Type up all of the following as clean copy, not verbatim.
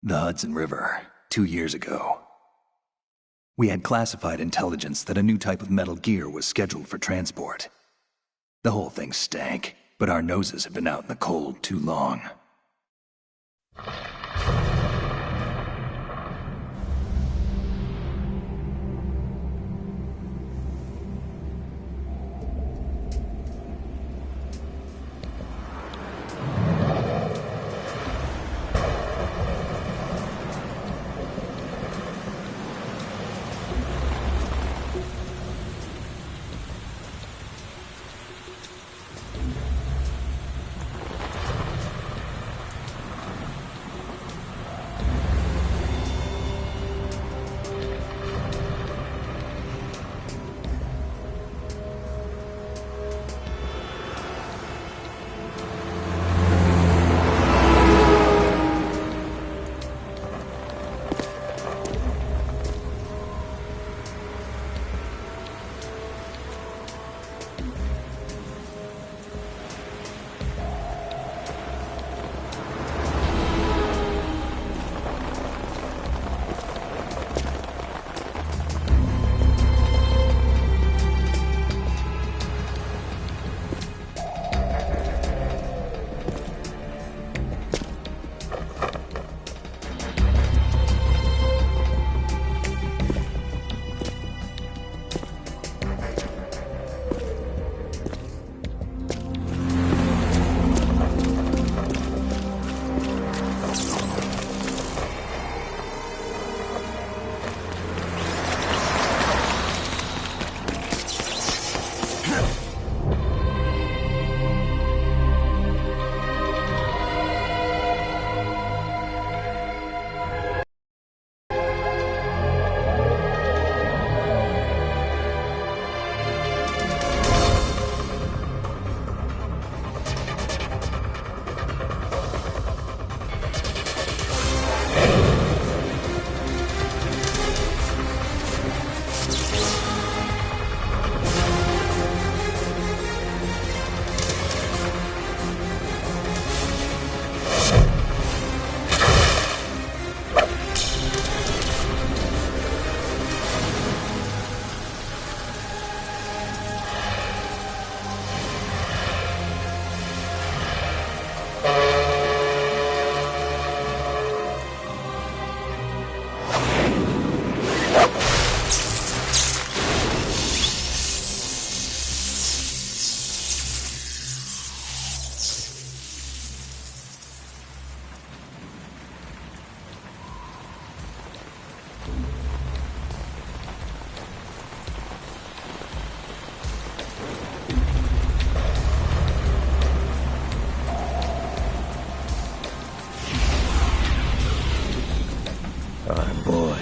The Hudson River, 2 years ago. We had classified intelligence that a new type of metal gear was scheduled for transport. The whole thing stank, but our noses had been out in the cold too long. Our boy,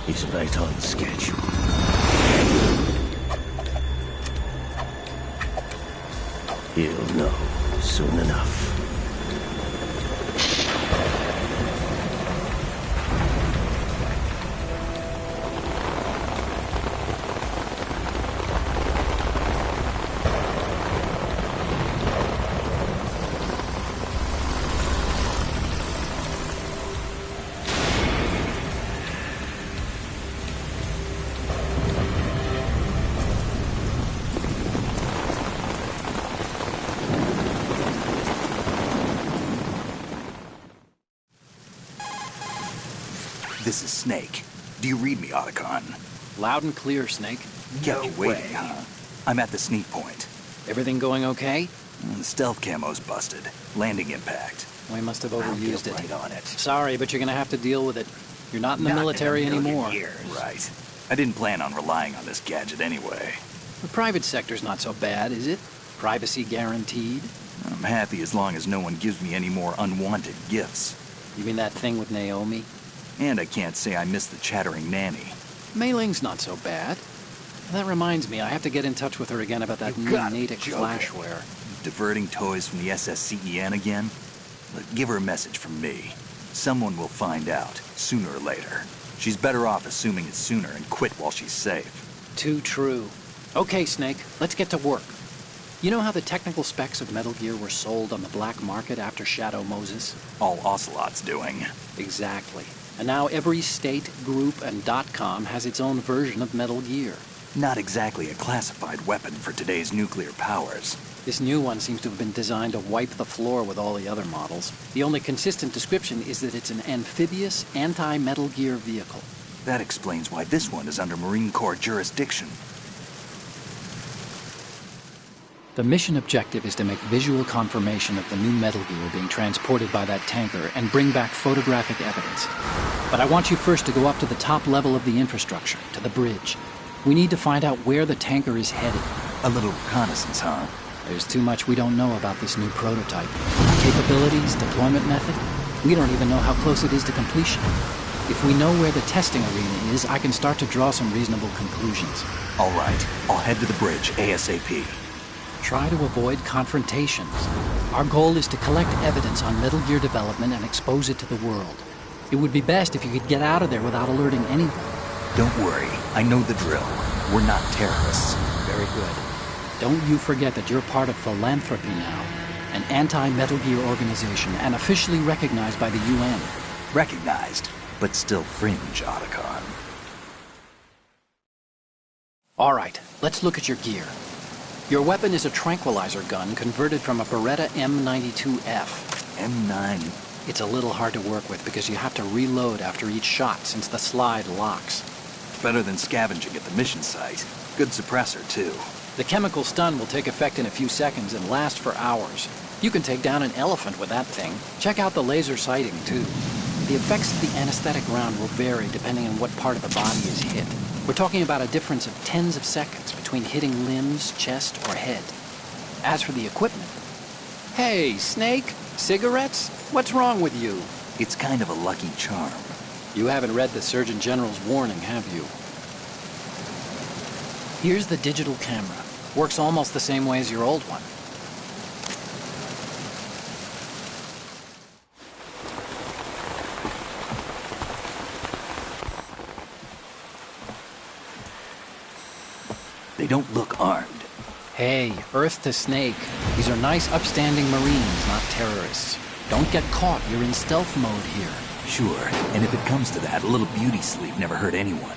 he's right on schedule. He'll know soon enough. This is Snake. Do you read me, Otacon? Loud and clear, Snake. Kept you waiting, huh? I'm at the sneak point. Everything going okay? The stealth camo's busted. Landing impact. We must have overused it. Right on it. Sorry, but you're gonna have to deal with it. You're not in the military anymore. Right. I didn't plan on relying on this gadget anyway. The private sector's not so bad, is it? Privacy guaranteed? I'm happy as long as no one gives me any more unwanted gifts. You mean that thing with Naomi? And I can't say I miss the chattering nanny. Mei-Ling's not so bad. That reminds me, I have to get in touch with her again about that new Natick flashware. Diverting toys from the SSCEN again? But give her a message from me. Someone will find out, sooner or later. She's better off assuming it's sooner and quit while she's safe. Too true. Okay, Snake, let's get to work. You know how the technical specs of Metal Gear were sold on the black market after Shadow Moses? All Ocelot's doing. Exactly. And now every state, group, and .com has its own version of Metal Gear. Not exactly a classified weapon for today's nuclear powers. This new one seems to have been designed to wipe the floor with all the other models. The only consistent description is that it's an amphibious, anti-Metal Gear vehicle. That explains why this one is under Marine Corps jurisdiction. The mission objective is to make visual confirmation of the new Metal Gear being transported by that tanker and bring back photographic evidence. But I want you first to go up to the top level of the infrastructure, to the bridge. We need to find out where the tanker is headed. A little reconnaissance, huh? There's too much we don't know about this new prototype. Capabilities, deployment method. We don't even know how close it is to completion. If we know where the testing arena is, I can start to draw some reasonable conclusions. All right, I'll head to the bridge ASAP. Try to avoid confrontations. Our goal is to collect evidence on Metal Gear development and expose it to the world. It would be best if you could get out of there without alerting anyone. Don't worry, I know the drill. We're not terrorists. Very good. Don't you forget that you're part of Philanthropy now, an anti-Metal Gear organization and officially recognized by the UN. Recognized, but still fringe, Otacon. All right, let's look at your gear. Your weapon is a tranquilizer gun converted from a Beretta M92F. M9. It's a little hard to work with because you have to reload after each shot since the slide locks. Better than scavenging at the mission site. Good suppressor, too. The chemical stun will take effect in a few seconds and last for hours. You can take down an elephant with that thing. Check out the laser sighting, too. The effects of the anesthetic round will vary depending on what part of the body is hit. We're talking about a difference of tens of seconds between hitting limbs, chest, or head. As for the equipment... Hey, Snake! Cigarettes? What's wrong with you? It's kind of a lucky charm. You haven't read the Surgeon General's warning, have you? Here's the digital camera. Works almost the same way as your old one. They don't look armed. Hey, Earth to Snake. These are nice, upstanding Marines, not terrorists. Don't get caught. You're in stealth mode here. Sure, and if it comes to that, a little beauty sleep never hurt anyone.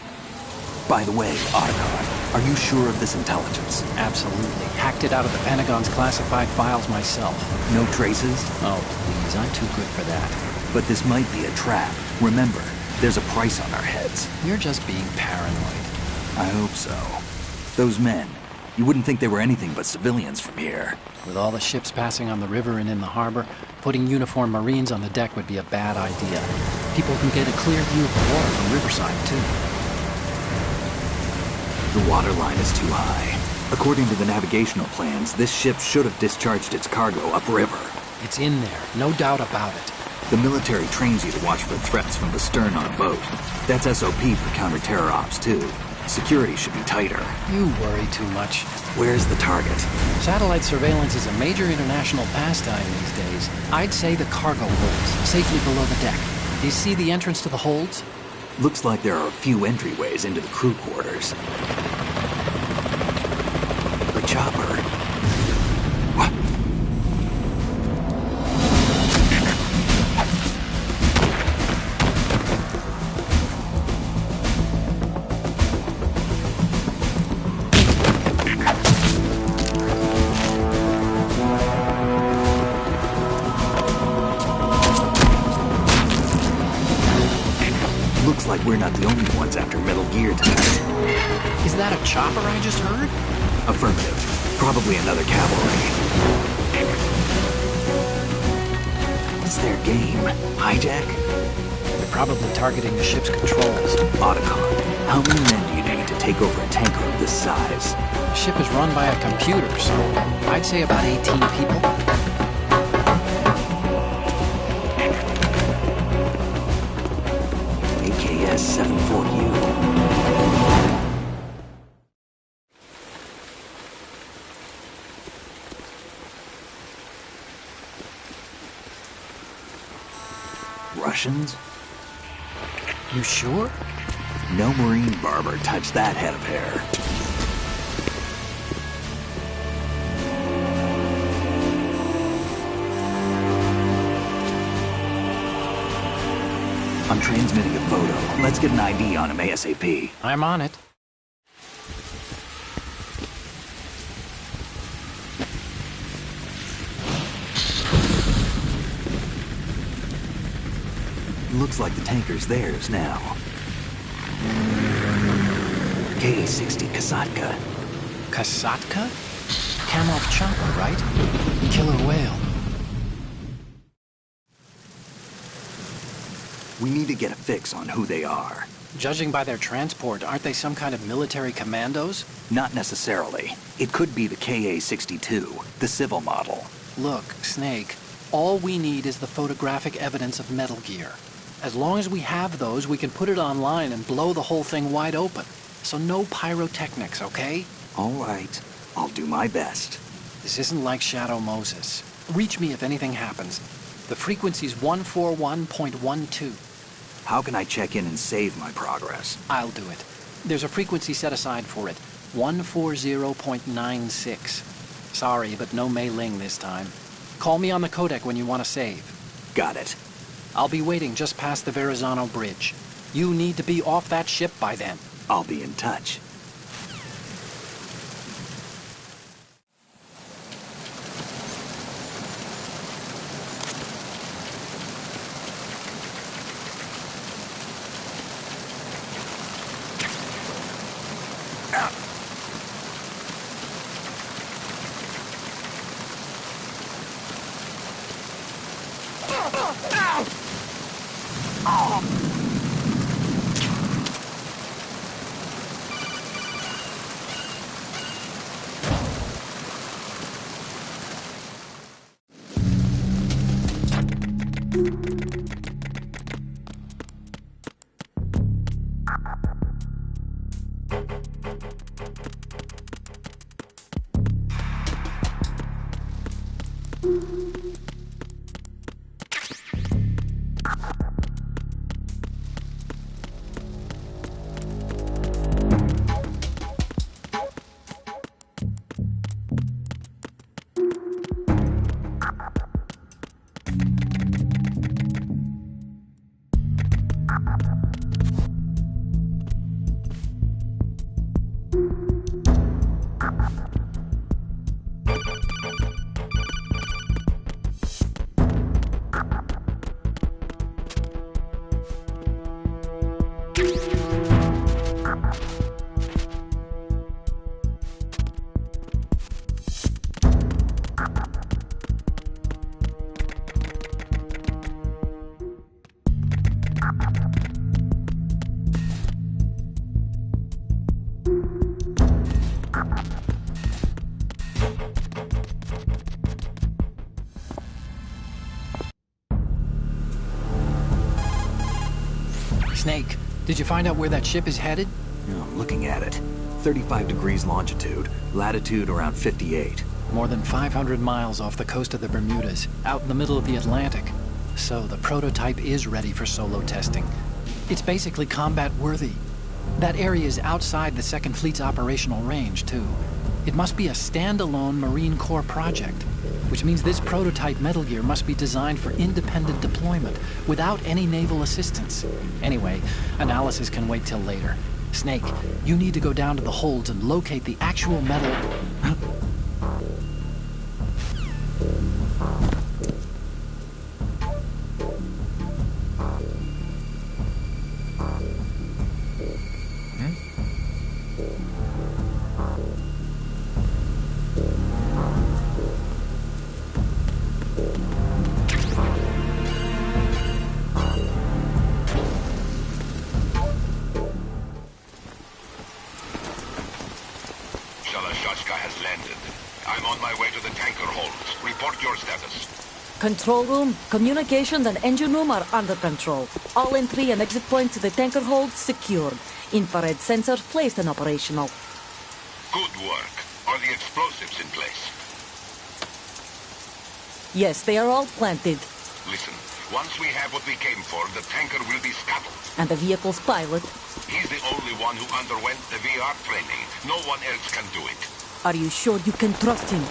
By the way, Otacon, are you sure of this intelligence? Absolutely. Hacked it out of the Pentagon's classified files myself. No traces? Oh, please, I'm too good for that. But this might be a trap. Remember, there's a price on our heads. You're just being paranoid. I hope so. Those men, you wouldn't think they were anything but civilians from here. With all the ships passing on the river and in the harbor, putting uniformed Marines on the deck would be a bad idea. People can get a clear view of the water from Riverside, too. The water line is too high. According to the navigational plans, this ship should have discharged its cargo upriver. It's in there, no doubt about it. The military trains you to watch for threats from the stern on a boat. That's SOP for counter-terror ops, too. Security should be tighter. You worry too much. Where's the target? Satellite surveillance is a major international pastime these days. I'd say the cargo holds, safely below the deck. Do you see the entrance to the holds? Looks like there are a few entryways into the crew quarters. The chopper. What? Looks like we're not the only ones after Metal Gear tonight. Is that a chopper I just heard? Affirmative. Probably another cavalry. What's their game? Hijack? They're probably targeting the ship's controls. Otacon, how many men do you need to take over a tanker of this size? The ship is run by a computer, so I'd say about 18 people. AKS 74U. Russians? You sure? No Marine barber touched that head of hair. I'm transmitting a photo. Let's get an ID on him ASAP. I'm on it. Looks like the tanker's theirs now. KA-60 Kasatka. Kasatka? Kamov chopper, right? Killer whale. We need to get a fix on who they are. Judging by their transport, aren't they some kind of military commandos? Not necessarily. It could be the KA-62, the civil model. Look, Snake, all we need is the photographic evidence of Metal Gear. As long as we have those, we can put it online and blow the whole thing wide open. So no pyrotechnics, okay? All right. I'll do my best. This isn't like Shadow Moses. Reach me if anything happens. The frequency's 141.12. How can I check in and save my progress? I'll do it. There's a frequency set aside for it. 140.96. Sorry, but no Mei Ling this time. Call me on the codec when you want to save. Got it. I'll be waiting just past the Verrazano Bridge. You need to be off that ship by then. I'll be in touch. Snake, did you find out where that ship is headed? I'm looking at it. 35 degrees longitude, latitude around 58. More than 500 miles off the coast of the Bermudas, out in the middle of the Atlantic. So the prototype is ready for solo testing. It's basically combat-worthy. That area is outside the Second Fleet's operational range, too. It must be a standalone Marine Corps project, which means this prototype Metal Gear must be designed for independent deployment, without any naval assistance. Anyway, analysis can wait till later. Snake, you need to go down to the holds and locate the actual metal... Shalashaska has landed. I'm on my way to the tanker holds. Report your status. Control room, communications and engine room are under control. All entry and exit points to the tanker hold secured. Infrared sensors placed and operational. Good work. Are the explosives in place? Yes, they are all planted. Listen, once we have what we came for, the tanker will be scuttled. And the vehicle's pilot. He's the only one who underwent the VR training. No one else can do it. Are you sure you can trust him?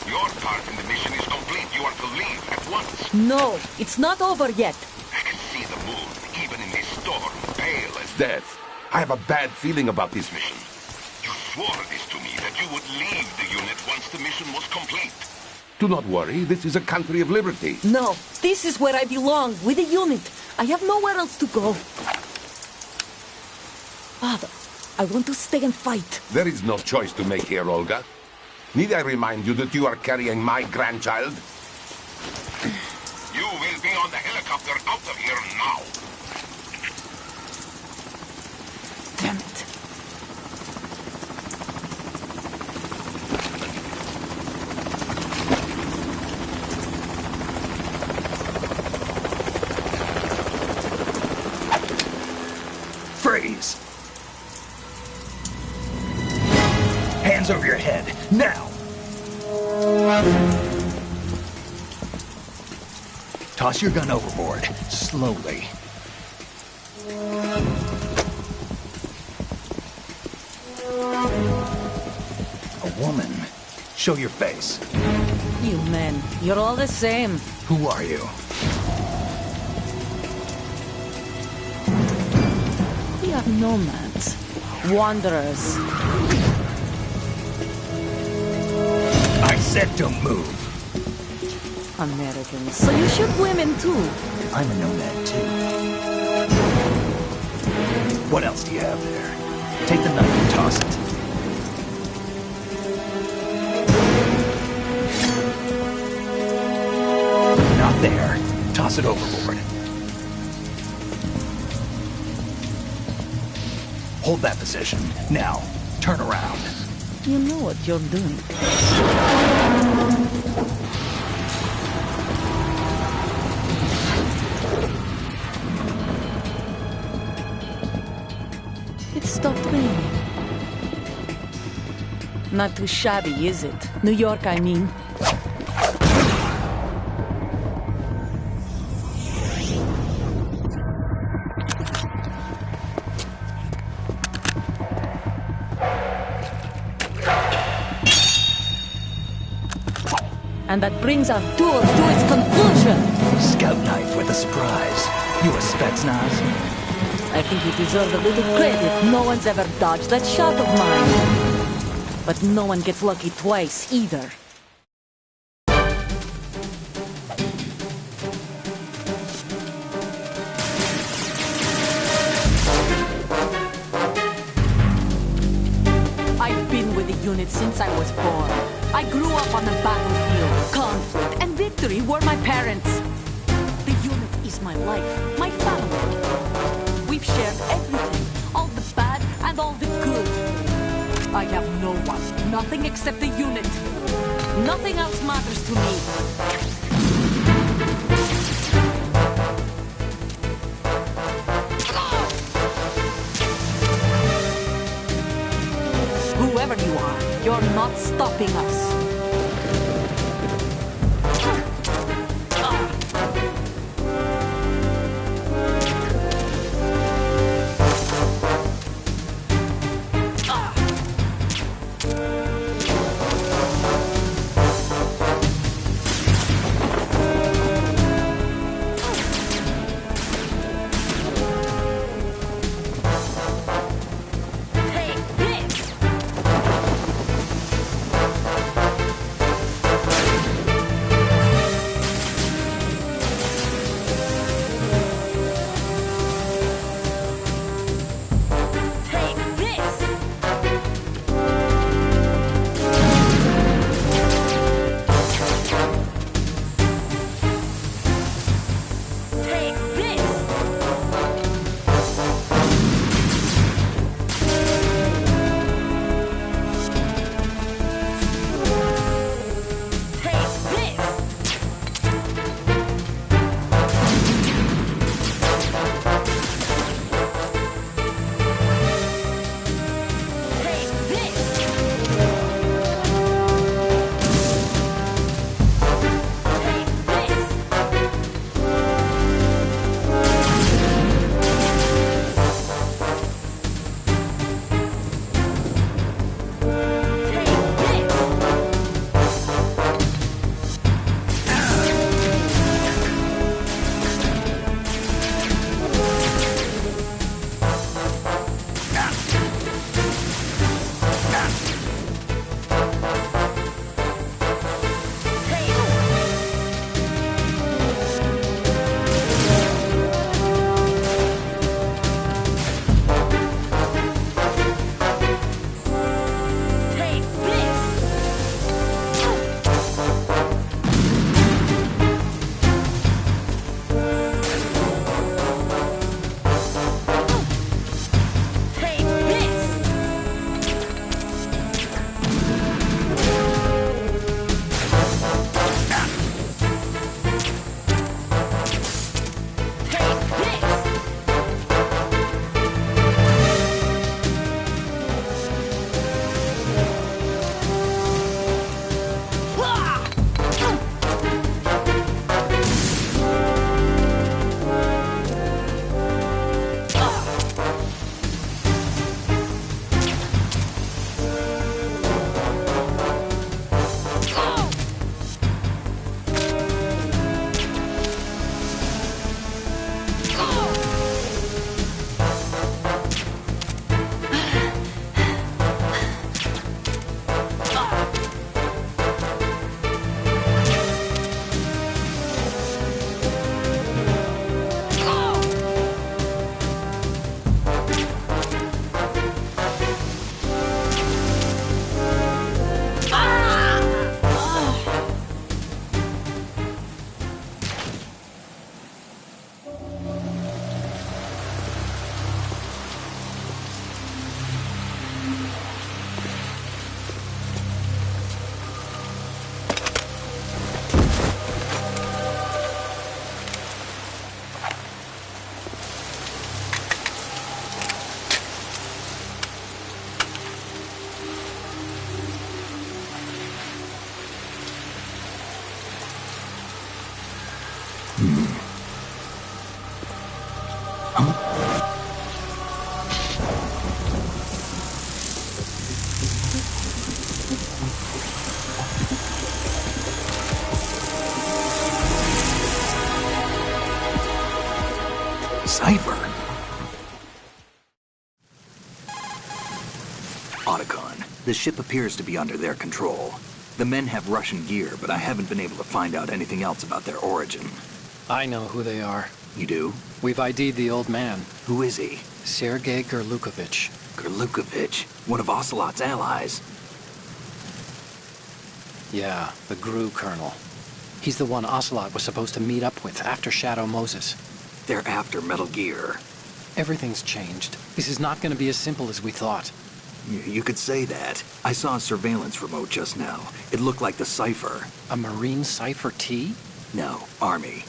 Your part in the mission is complete. You are to leave at once. No, it's not over yet. I can see the moon death. I have a bad feeling about this mission. You swore this to me, that you would leave the unit once the mission was complete. Do not worry, this is a country of liberty. No, this is where I belong, with the unit. I have nowhere else to go. Father, I want to stay and fight. There is no choice to make here, Olga. Need I remind you that you are carrying my grandchild? You will be on the helicopter out of here now. Damn it. Freeze! Hands over your head, now! Toss your gun overboard, slowly. A woman. Show your face. You men, you're all the same. Who are you? We are nomads. Wanderers. I said don't move. Americans. So you shoot women too. I'm a nomad too. What else do you have there? Take the knife and toss it. Not there. Toss it overboard. Hold that position. Now, turn around. You know what you're doing. It stopped raining. Not too shabby, is it? New York, I mean. And that brings our tour to its conclusion. Scout knife with a surprise. You a Spetsnaz? I think you deserve a little credit. No one's ever dodged that shot of mine. But no one gets lucky twice, either. I've been with the unit since I was born. I grew up on the battlefield. Conflict and victory were my parents. The unit is my life, my family. We've shared everything, all the bad and all the good. I have no one, nothing except the unit. Nothing else matters to me. Whoever you are, you're not stopping us. Cypher? Otacon, the ship appears to be under their control. The men have Russian gear, but I haven't been able to find out anything else about their origin. I know who they are. You do? We've ID'd the old man, Who is he? Sergei Gerlukovich. Gerlukovich, one of Ocelot's allies. Yeah, the GRU colonel. He's the one Ocelot was supposed to meet up with after Shadow Moses. They're after Metal Gear. Everything's changed. This is not going to be as simple as we thought. You could say that. I saw a surveillance remote just now. It looked like the Cypher. A Marine Cypher T? No, Army.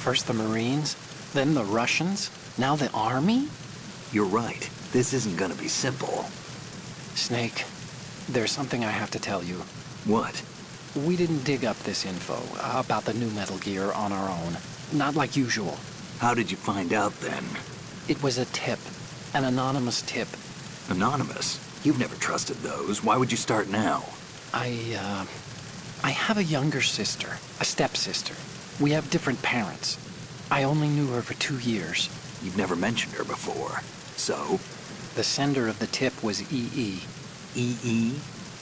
First the Marines, then the Russians, now the Army? You're right. This isn't gonna be simple. Snake, there's something I have to tell you. What? We didn't dig up this info about the new Metal Gear on our own. Not like usual. How did you find out then? It was a tip. An anonymous tip. Anonymous? You've never trusted those. Why would you start now? I have a younger sister, a stepsister. We have different parents. I only knew her for 2 years. You've never mentioned her before. So? The sender of the tip was EE. EE?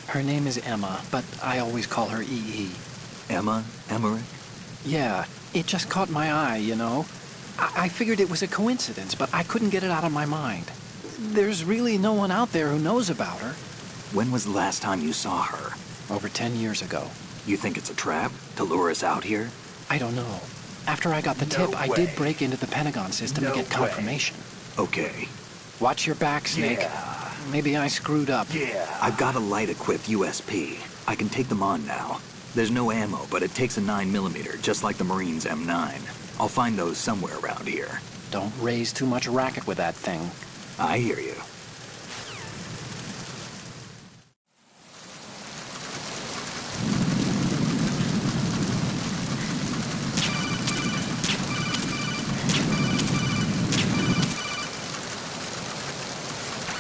Her name is Emma, but I always call her EE. Emma? Emmerich? Yeah, it just caught my eye, you know? I figured it was a coincidence, but I couldn't get it out of my mind. There's really no one out there who knows about her. When was the last time you saw her? Over 10 years ago. You think it's a trap? To lure us out here? I don't know. After I got the tip, I did break into the Pentagon system to get confirmation. Okay. Watch your back, Snake. Maybe I screwed up. I've got a light-equipped USP. I can take them on now. There's no ammo, but it takes a 9mm, just like the Marines' M9. I'll find those somewhere around here. Don't raise too much racket with that thing. I hear you.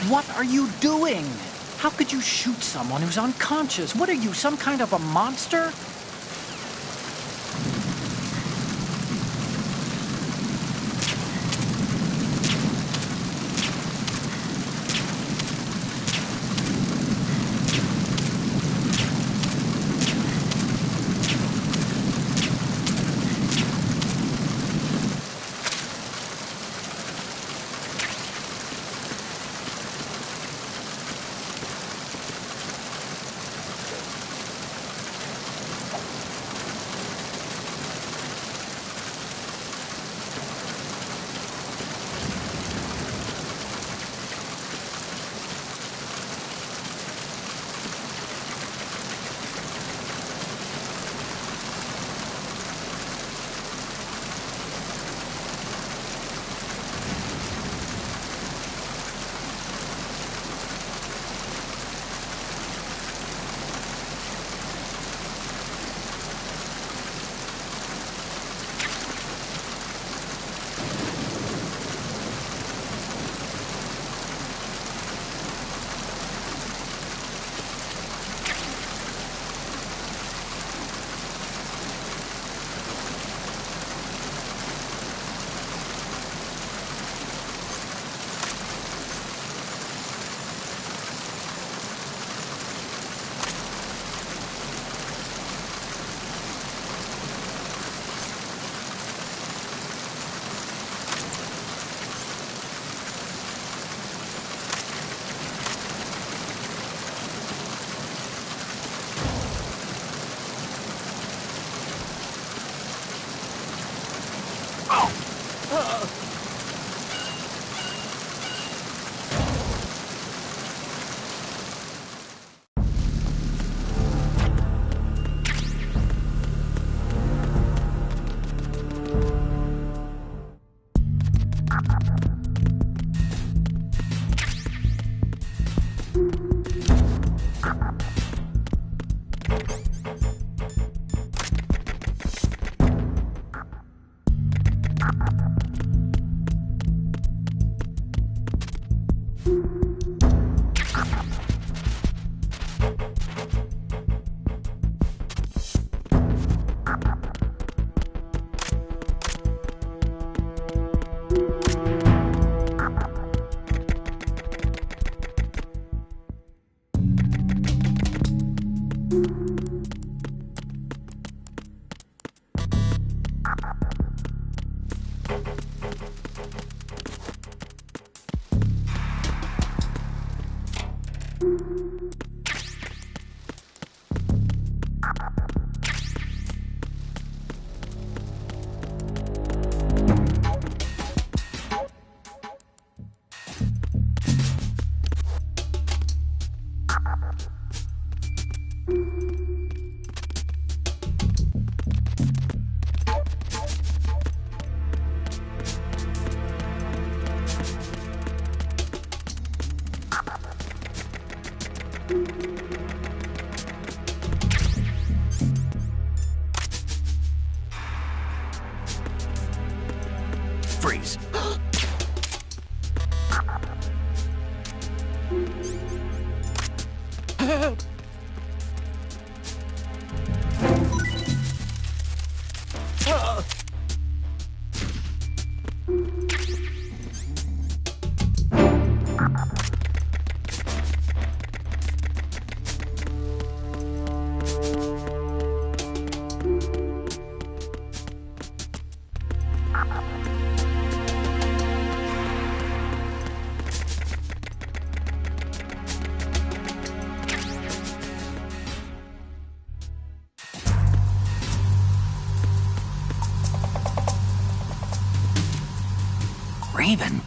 What are you doing? How could you shoot someone who's unconscious? What are you, some kind of a monster? Freeze! Raven.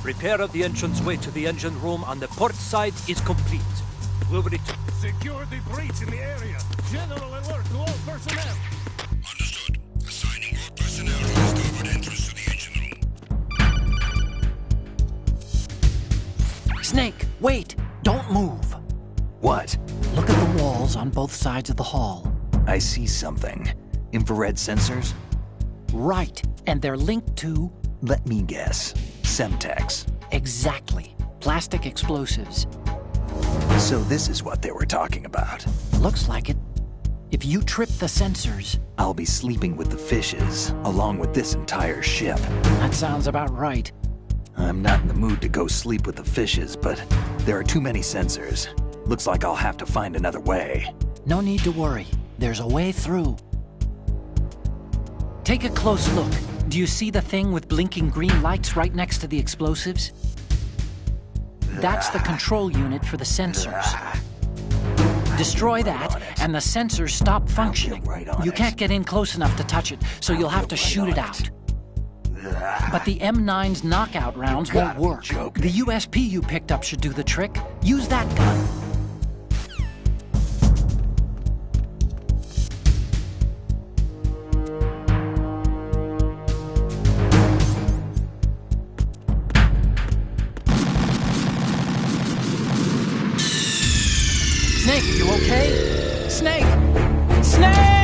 Repair of the entranceway to the engine room on the port side is complete. We'll return. Secure the breach in the area. General alert to all personnel. Understood. Assigning all personnel to the starboard entrance to the engine room. Snake, wait! Don't move! What? Look at the walls on both sides of the hall. I see something. Infrared sensors? Right, and they're linked to... Let me guess. Semtex. Exactly. Plastic explosives. So this is what they were talking about. Looks like it. If you trip the sensors... I'll be sleeping with the fishes, along with this entire ship. That sounds about right. I'm not in the mood to go sleep with the fishes, but there are too many sensors. Looks like I'll have to find another way. No need to worry. There's a way through. Take a close look. Do you see the thing with blinking green lights right next to the explosives? That's the control unit for the sensors. Destroy that, and the sensors stop functioning. You can't get in close enough to touch it, so you'll have to shoot it out. But the M9's knockout rounds won't work. The USP you picked up should do the trick. Use that gun. Snake, you okay? Snake! Snake!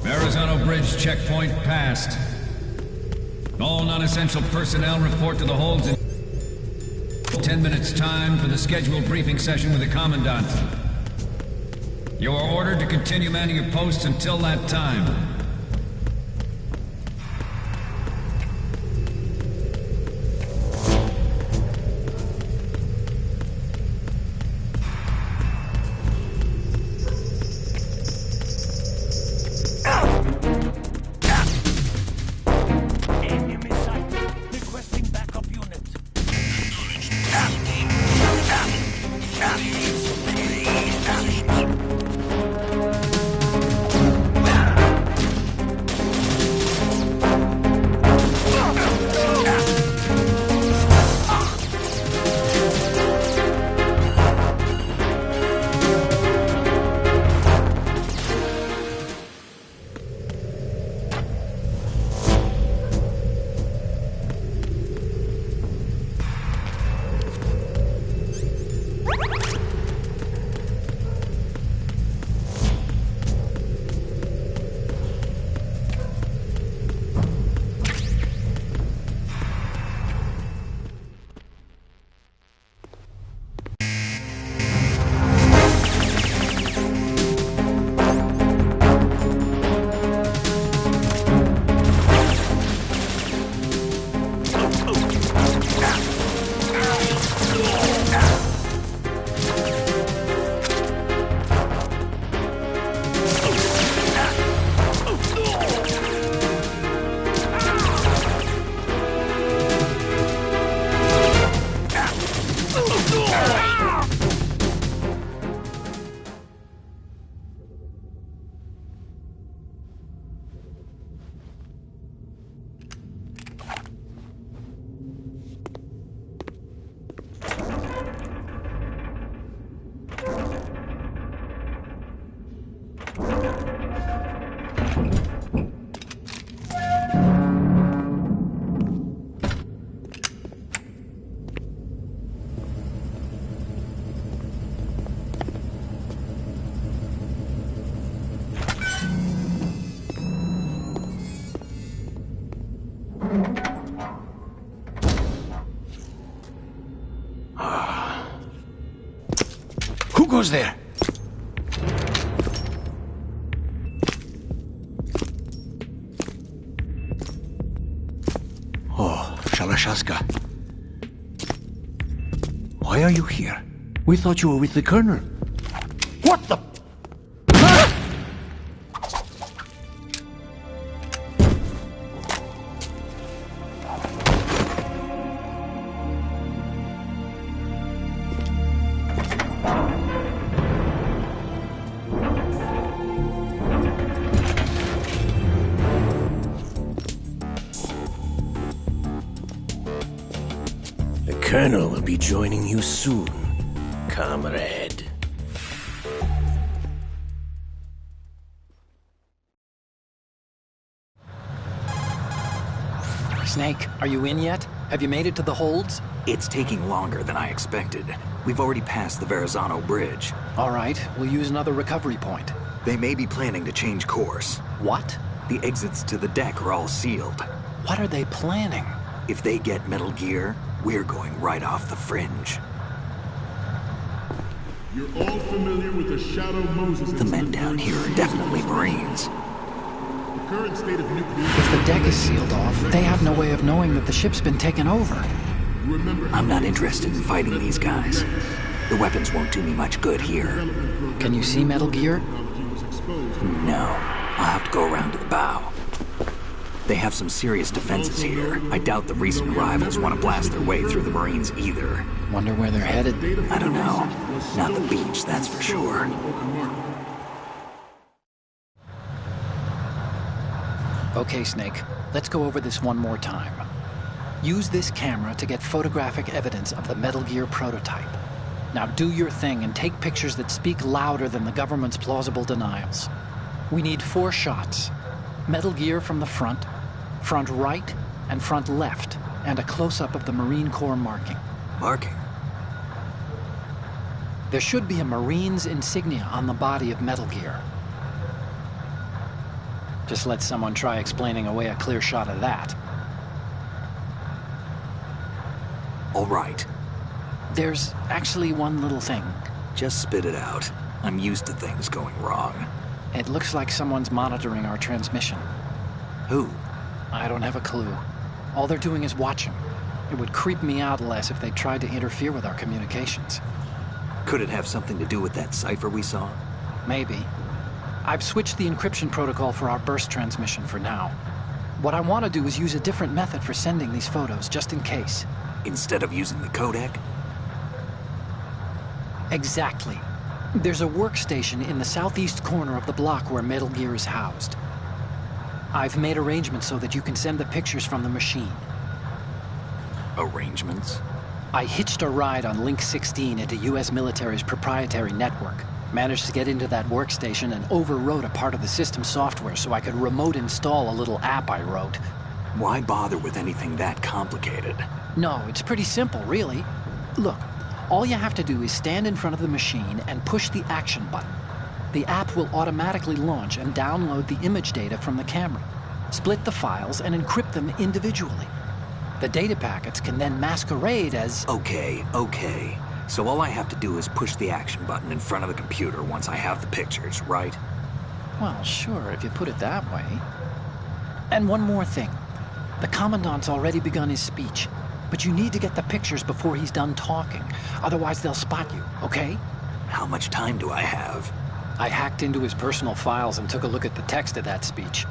Verrazano Bridge checkpoint passed. All non-essential personnel report to the holds in 10 minutes time for the scheduled briefing session with the Commandant. You are ordered to continue manning your posts until that time. Who goes there? Oh, Shalashaska. Why are you here? We thought you were with the Colonel. What the... The Colonel will be joining you soon, comrade. Snake, are you in yet? Have you made it to the holds? It's taking longer than I expected. We've already passed the Verrazano Bridge. All right, we'll use another recovery point. They may be planning to change course. What? The exits to the deck are all sealed. What are they planning? If they get Metal Gear, we're going right off the fringe. You're all familiar with the Shadow Moses. The men down here are definitely Marines. The current state of nuclear... If the deck is sealed off, they have no way of knowing that the ship's been taken over. I'm not interested in fighting these guys. The weapons won't do me much good here. Can you see Metal Gear? No. I'll have to go around to the bow. They have some serious defenses here. I doubt the recent arrivals want to blast their way through the Marines either. Wonder where they're headed? I don't know. Not the beach, that's for sure. Okay, Snake. Let's go over this one more time. Use this camera to get photographic evidence of the Metal Gear prototype. Now do your thing and take pictures that speak louder than the government's plausible denials. We need 4 shots. Metal Gear from the front right, and front left, and a close-up of the Marine Corps marking. Marking? There should be a Marine's insignia on the body of Metal Gear. Just let someone try explaining away a clear shot of that. All right. There's actually one little thing. Just spit it out. I'm used to things going wrong. It looks like someone's monitoring our transmission. Who? I don't have a clue. All they're doing is watching. It would creep me out less if they tried to interfere with our communications. Could it have something to do with that cipher we saw? Maybe. I've switched the encryption protocol for our burst transmission for now. What I want to do is use a different method for sending these photos, just in case. Instead of using the codec? Exactly. There's a workstation in the southeast corner of the block where Metal Gear is housed. I've made arrangements so that you can send the pictures from the machine. Arrangements? I hitched a ride on Link 16 into U.S. military's proprietary network. Managed to get into that workstation and overwrote a part of the system software so I could remote install a little app I wrote. Why bother with anything that complicated? No, it's pretty simple, really. Look, all you have to do is stand in front of the machine and push the action button. The app will automatically launch and download the image data from the camera, split the files, and encrypt them individually. The data packets can then masquerade as... Okay. So all I have to do is push the action button in front of the computer once I have the pictures, right? Well, sure, if you put it that way. And one more thing. The Commandant's already begun his speech, but you need to get the pictures before he's done talking. Otherwise, they'll spot you, okay? How much time do I have? I hacked into his personal files and took a look at the text of that speech.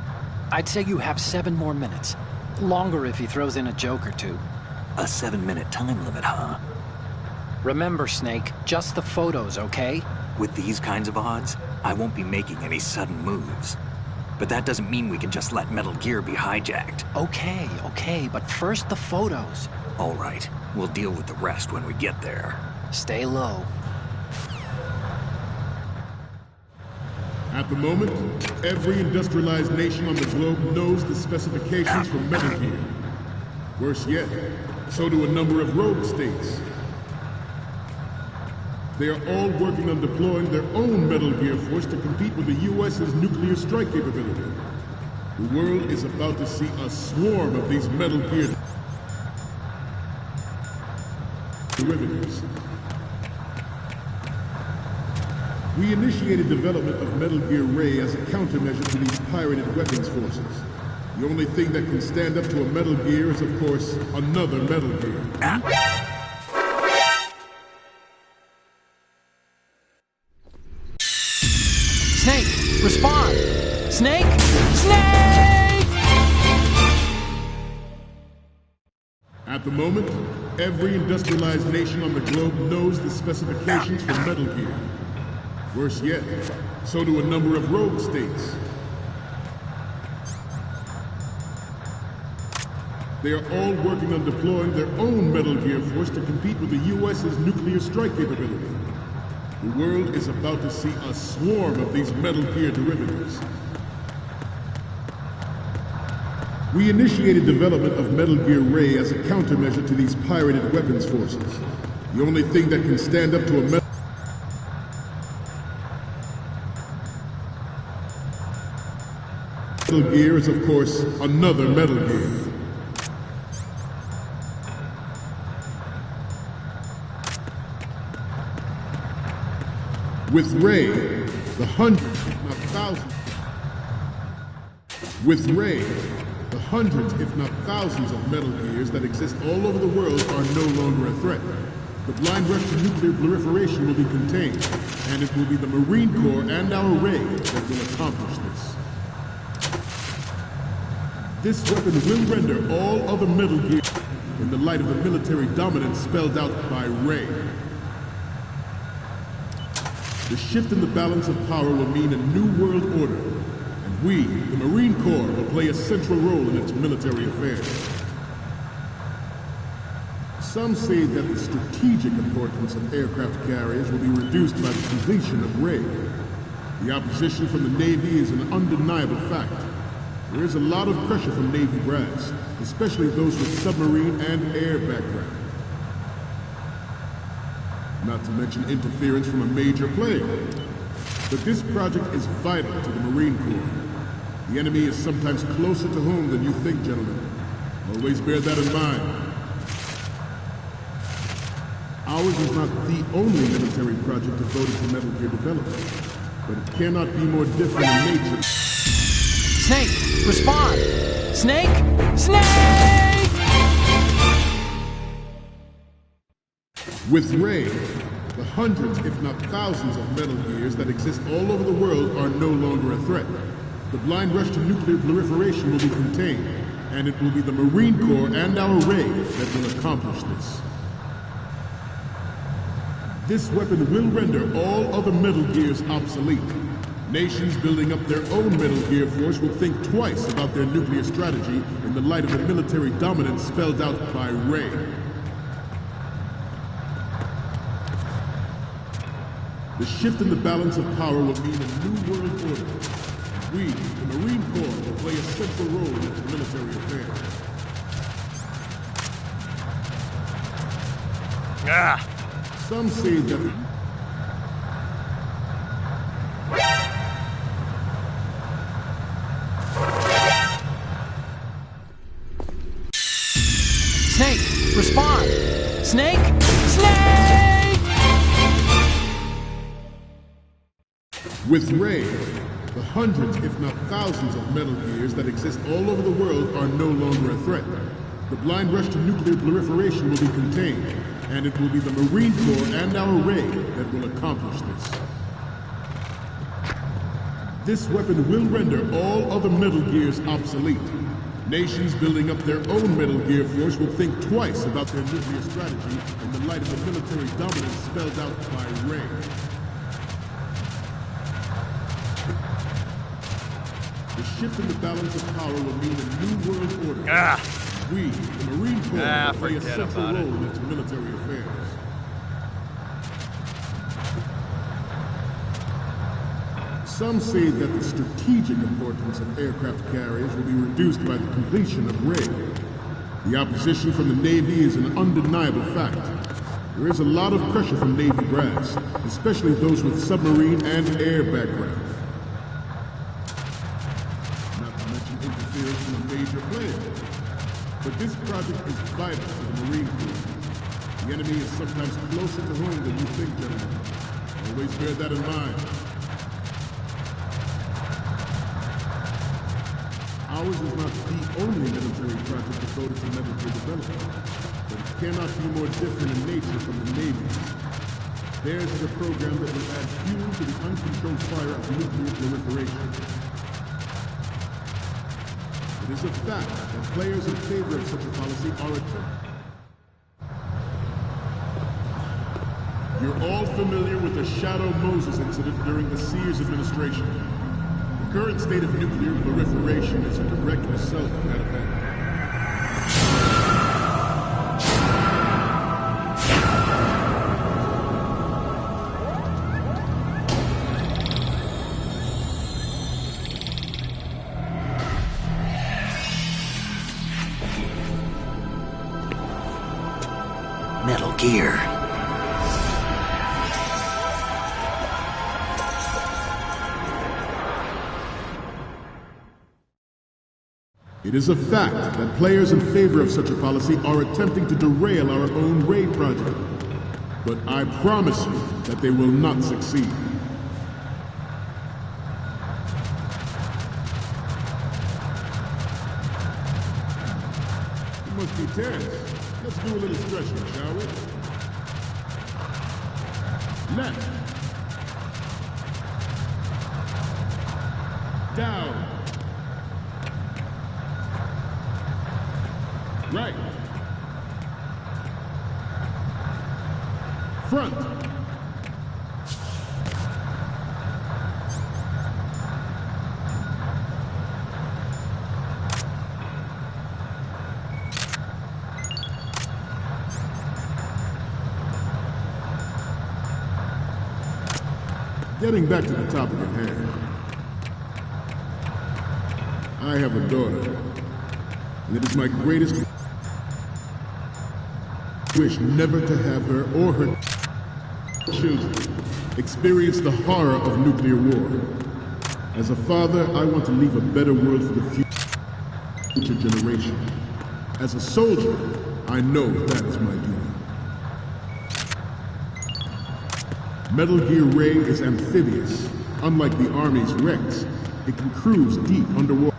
I'd say you have 7 more minutes. Longer if he throws in a joke or two. A 7-minute time limit, huh? Remember, Snake, just the photos, okay? With these kinds of odds, I won't be making any sudden moves. But that doesn't mean we can just let Metal Gear be hijacked. Okay, but first the photos. All right, we'll deal with the rest when we get there. Stay low. At the moment, every industrialized nation on the globe knows the specifications for Metal Gear. Worse yet, so do a number of rogue states. They are all working on deploying their own Metal Gear force to compete with the U.S.'s nuclear strike capability. The world is about to see a swarm of these Metal Gear derivatives. We initiated development of Metal Gear Ray as a countermeasure to these pirated weapons forces. The only thing that can stand up to a Metal Gear is, of course, another Metal Gear. Snake, respond! Snake! Snake! At the moment, every industrialized nation on the globe knows the specifications for Metal Gear. Worse yet, so do a number of rogue states. They are all working on deploying their own Metal Gear force to compete with the U.S.'s nuclear strike capability. The world is about to see a swarm of these Metal Gear derivatives. We initiated development of Metal Gear Ray as a countermeasure to these pirated weapons forces. The only thing that can stand up to a Metal Gear is, of course, another Metal Gear. With Ray, the hundreds, if not thousands. With Ray, the hundreds, if not thousands of Metal Gears that exist all over the world are no longer a threat. The blind rush to nuclear proliferation will be contained, and it will be the Marine Corps and our Ray that will accomplish this. This weapon will render all other Metal Gear in the light of the military dominance spelled out by Ray. The shift in the balance of power will mean a new world order, and we, the Marine Corps, will play a central role in its military affairs. Some say that the strategic importance of aircraft carriers will be reduced by the completion of Ray. The opposition from the Navy is an undeniable fact. There is a lot of pressure from Navy brass, especially those with submarine and air background. Not to mention interference from a major player. But this project is vital to the Marine Corps. The enemy is sometimes closer to home than you think, gentlemen. Always bear that in mind. Ours is not the only military project devoted to Metal Gear development, but it cannot be more different in nature. Snake, respond! Snake! Snake! With Ray, the hundreds, if not thousands of Metal Gears that exist all over the world are no longer a threat. The blind rush to nuclear proliferation will be contained, and it will be the Marine Corps and our Ray that will accomplish this. This weapon will render all other Metal Gears obsolete. Nations building up their own Metal Gear force will think twice about their nuclear strategy in the light of the military dominance spelled out by Ray. The shift in the balance of power will mean a new world order. We, the Marine Corps, will play a central role in its military affairs. Some say that Snake, respond! Snake! Snake! with Ray, the hundreds, if not thousands of Metal Gears that exist all over the world are no longer a threat. The blind rush to nuclear proliferation will be contained, and it will be the Marine Corps and our Ray that will accomplish this. This weapon will render all other Metal Gears obsolete. Nations building up their own Metal Gear force will think twice about their nuclear strategy in the light of the military dominance spelled out by Ray. The shift in the balance of power will mean a new world order. We, the Marine Corps, will play a central role in its military affairs. Some say that the strategic importance of aircraft carriers will be reduced by the completion of Ray. The opposition from the Navy is an undeniable fact. There is a lot of pressure from Navy brass, especially those with submarine and air background. Not to mention interference from a major player. But this project is vital to the Marine Corps. The enemy is sometimes closer to home than you think, gentlemen. Always bear that in mind. Ours is not the only military project devoted to Metal Gear development, but it cannot be more different in nature from the Navy. Theirs is a program that will add fuel to the uncontrolled fire of nuclear proliferation. It is a fact that players in favor of such a policy are attempting. You're all familiar with the Shadow Moses incident during the Sears administration. The current state of nuclear proliferation is a direct result of that event. Metal Gear. It is a fact that players in favor of such a policy are attempting to derail our own raid project. But I promise you that they will not succeed. You must be tense. Let's do a little stretching, shall we? Left. Down. Right. Front. Getting back to the topic at hand. I have a daughter, and it is my greatest wish never to have her or her children experience the horror of nuclear war. As a father, I want to leave a better world for the future generation. As a soldier, I know that is my duty. Metal Gear Ray is amphibious. Unlike the Army's Rex, it can cruise deep underwater.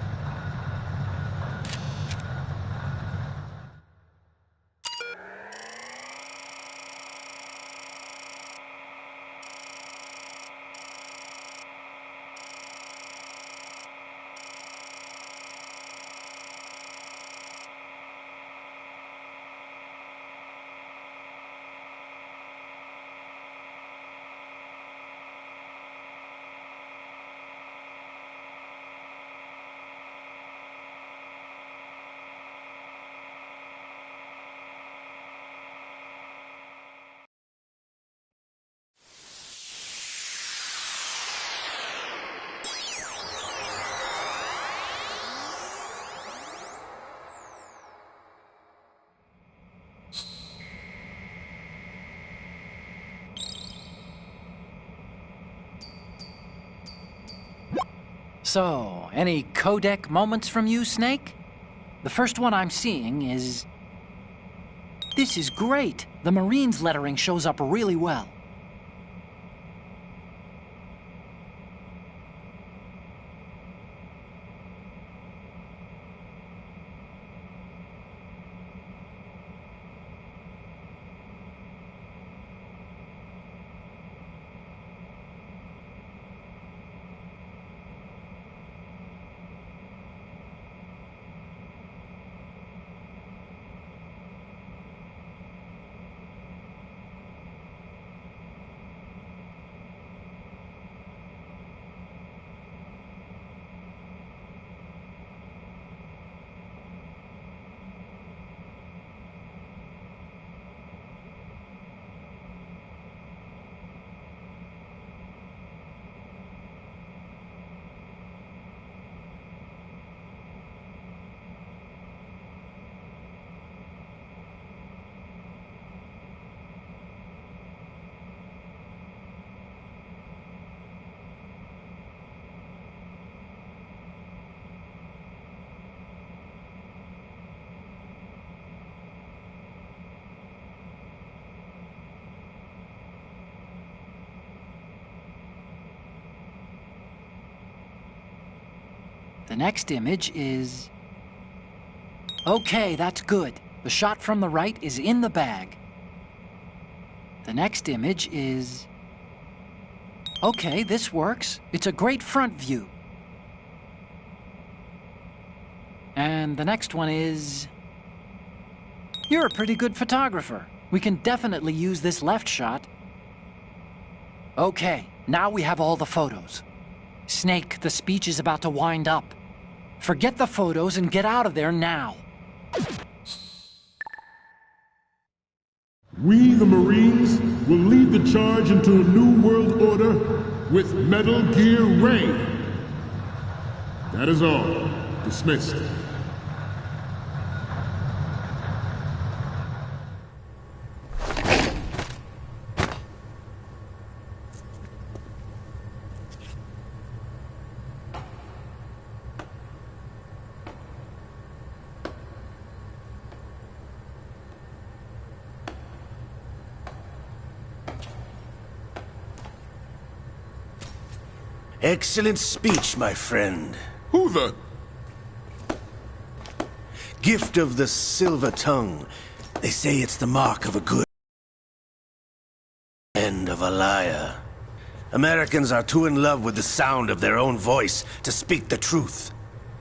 So, any codec moments from you, Snake? The first one I'm seeing is... This is great! The Marines lettering shows up really well. The next image is... Okay, that's good. The shot from the right is in the bag. The next image is... Okay, this works. It's a great front view. And the next one is... You're a pretty good photographer. We can definitely use this left shot. Okay, now we have all the photos. Snake, the speech is about to wind up. Forget the photos and get out of there now. We, the Marines, will lead the charge into a new world order with Metal Gear Ray. That is all. Dismissed. Excellent speech, my friend. Who the... Gift of the silver tongue. They say it's the mark of a good... and of a liar. Americans are too in love with the sound of their own voice to speak the truth.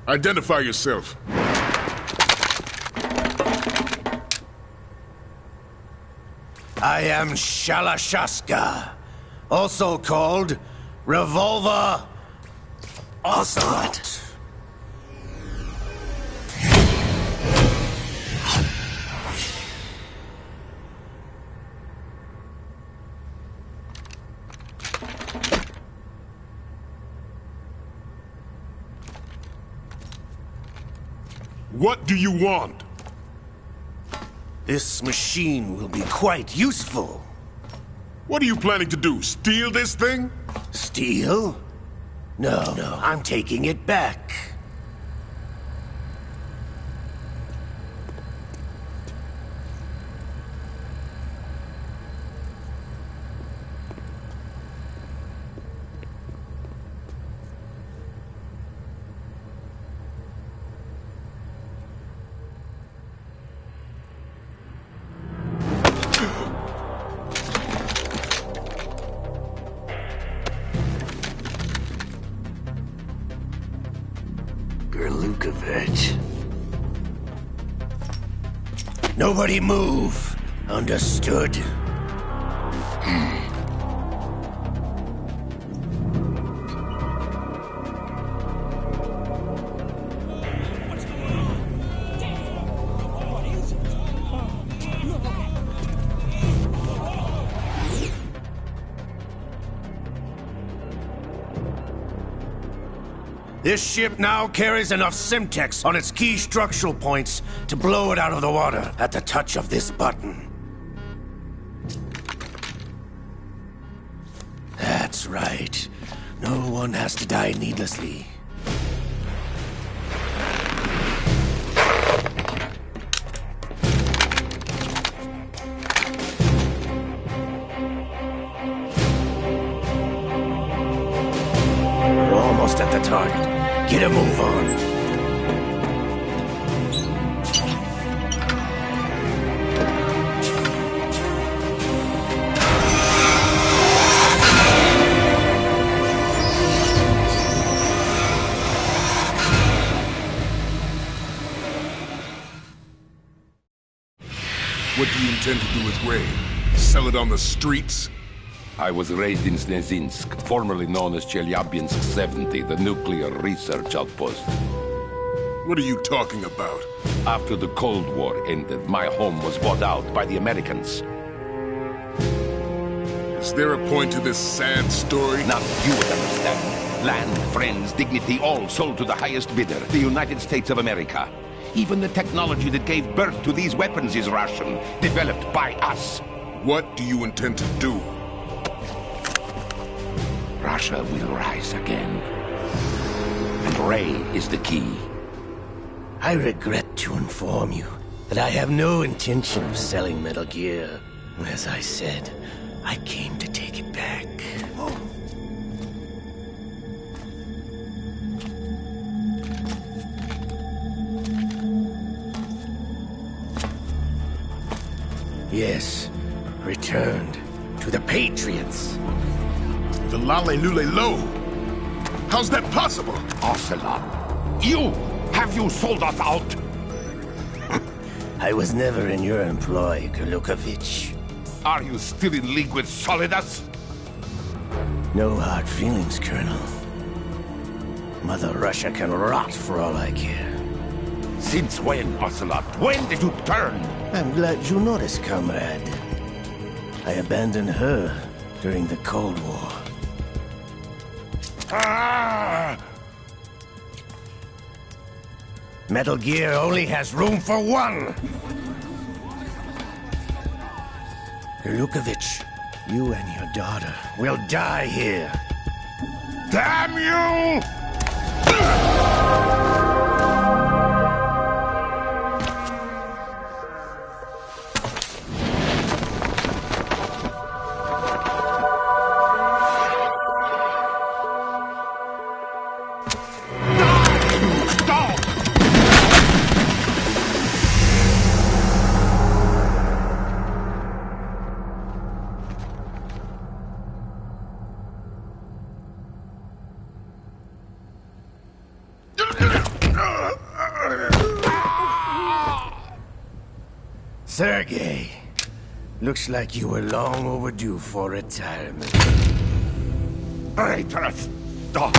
Identify yourself. I am Shalashaska, also called Revolver Ocelot. What do you want? This machine will be quite useful. What are you planning to do? Steal this thing? Steal? No, I'm taking it back. Gerlukovich. Nobody move. Understood? This ship now carries enough Simtex on its key structural points to blow it out of the water at the touch of this button. That's right. No one has to die needlessly. We're almost at the target. Get a move on. What do you intend to do with Ray? Sell it on the streets? I was raised in Snezinsk, formerly known as Chelyabinsk 70, the nuclear research outpost. What are you talking about? After the Cold War ended, my home was bought out by the Americans. Is there a point to this sad story? None you would understand. Land, friends, dignity, all sold to the highest bidder, the United States of America. Even the technology that gave birth to these weapons is Russian, developed by us. What do you intend to do? Russia will rise again. And Ray is the key. I regret to inform you that I have no intention of selling Metal Gear. As I said, I came to take it back. Yes, returned to the Patriots. The Lale Lule Lo. How's that possible? Ocelot, have you sold us out? I was never in your employ, Gurlukovich. Are you still in league with Solidus? No hard feelings, Colonel. Mother Russia can rot for all I care. Since when, Ocelot? When did you turn? I'm glad you noticed, comrade. I abandoned her during the Cold War. Ah! Metal Gear only has room for one! Gurlukovich, you and your daughter will die here. Damn you! Sergei, looks like you were long overdue for retirement. Traitorous dog!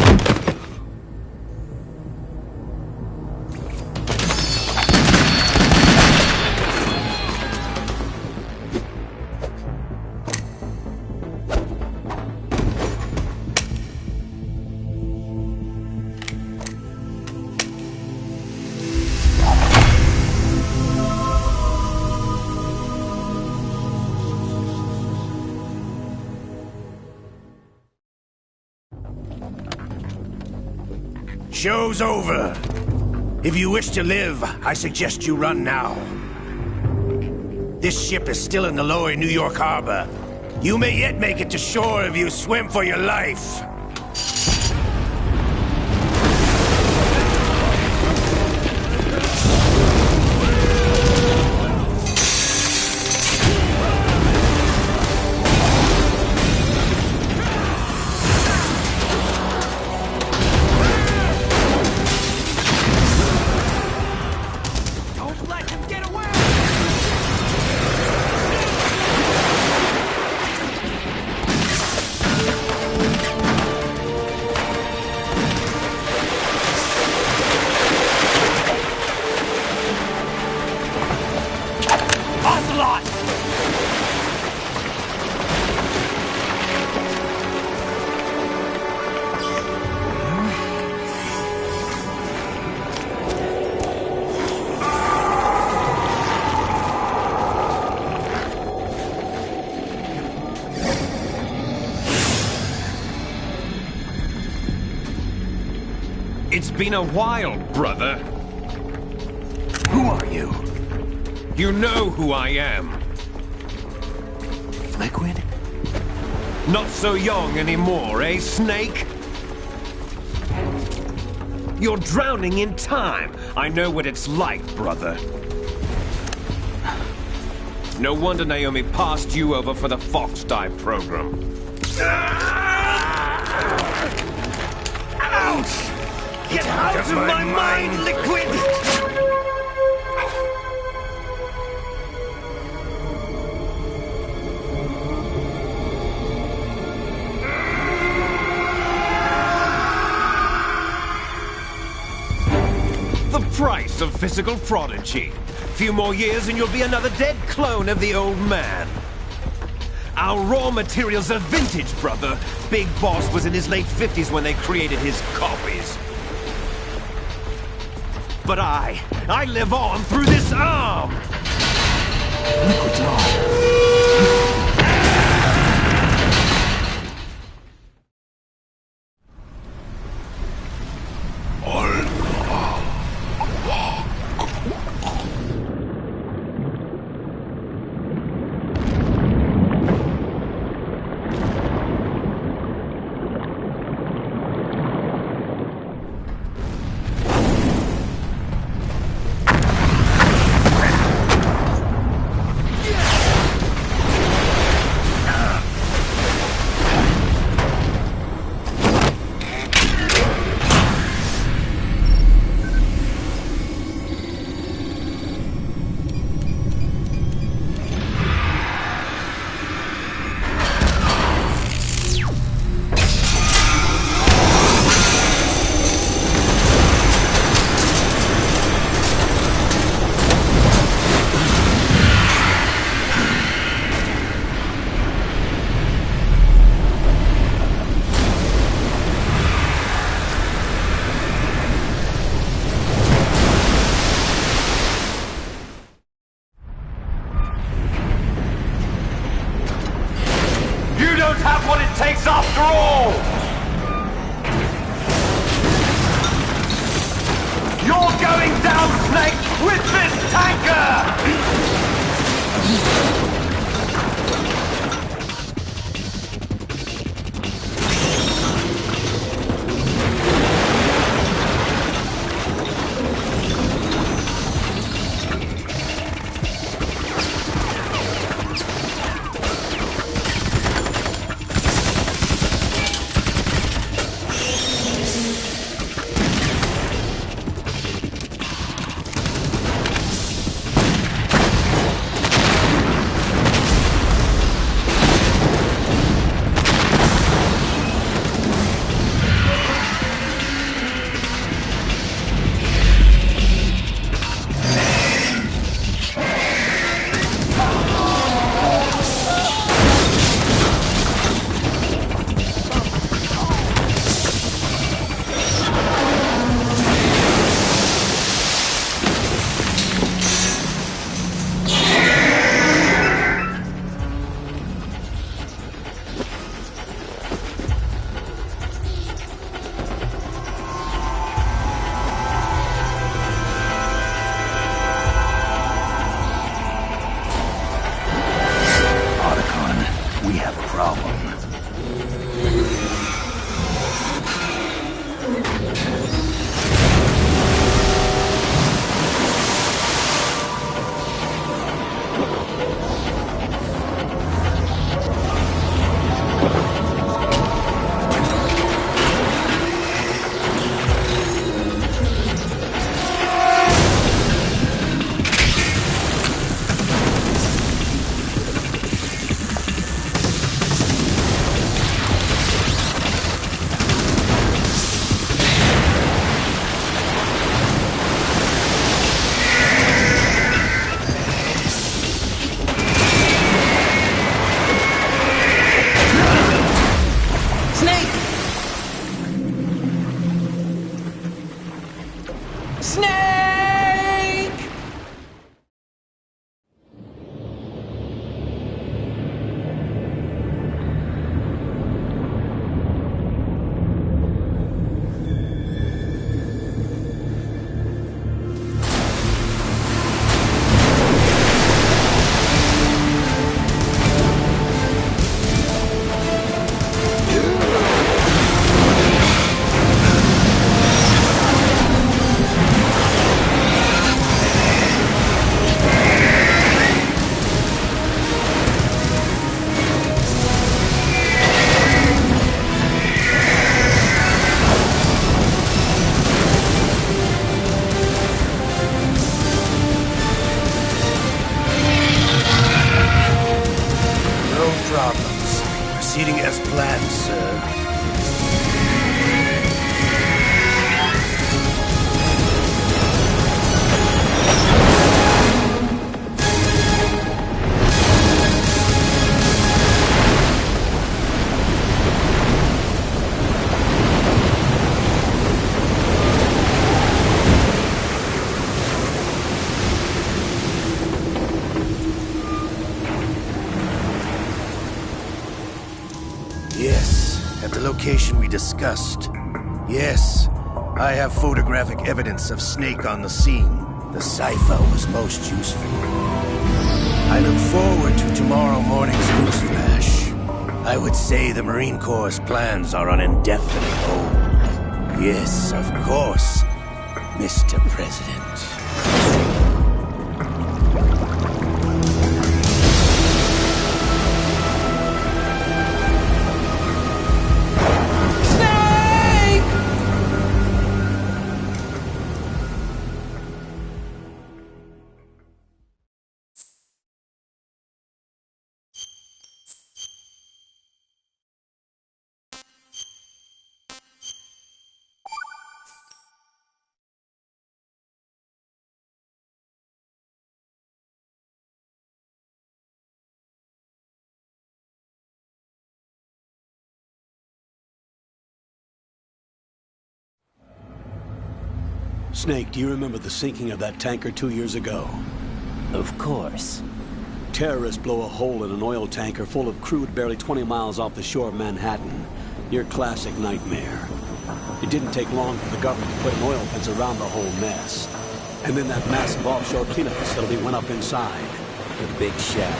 Show's over. If you wish to live, I suggest you run now. This ship is still in the lower New York harbor. You may yet make it to shore if you swim for your life. It's been a while, brother. Who are you? You know who I am. Liquid? Not so young anymore, eh, Snake? You're drowning in time. I know what it's like, brother. No wonder Naomi passed you over for the Fox Dive program. Ouch! Get out of my mind, Liquid! The price of physical prodigy. Few more years and you'll be another dead clone of the old man. Our raw materials are vintage, brother. Big Boss was in his late 50s when they created his copies. But I live on through this arm! Liquid's on. Snake with this tanker! Proceeding as planned, sir. Yes, at the location we discussed. Yes, I have photographic evidence of Snake on the scene. The cipher was most useful. I look forward to tomorrow morning's news flash. I would say the Marine Corps' plans are on indefinite hold. Yes, of course, Mr. President. Snake, do you remember the sinking of that tanker 2 years ago? Of course. Terrorists blow a hole in an oil tanker full of crude barely 20 miles off the shore of Manhattan. Your classic nightmare. It didn't take long for the government to put an oil fence around the whole mess. And then that massive offshore cleanup facility went up inside. The big shell.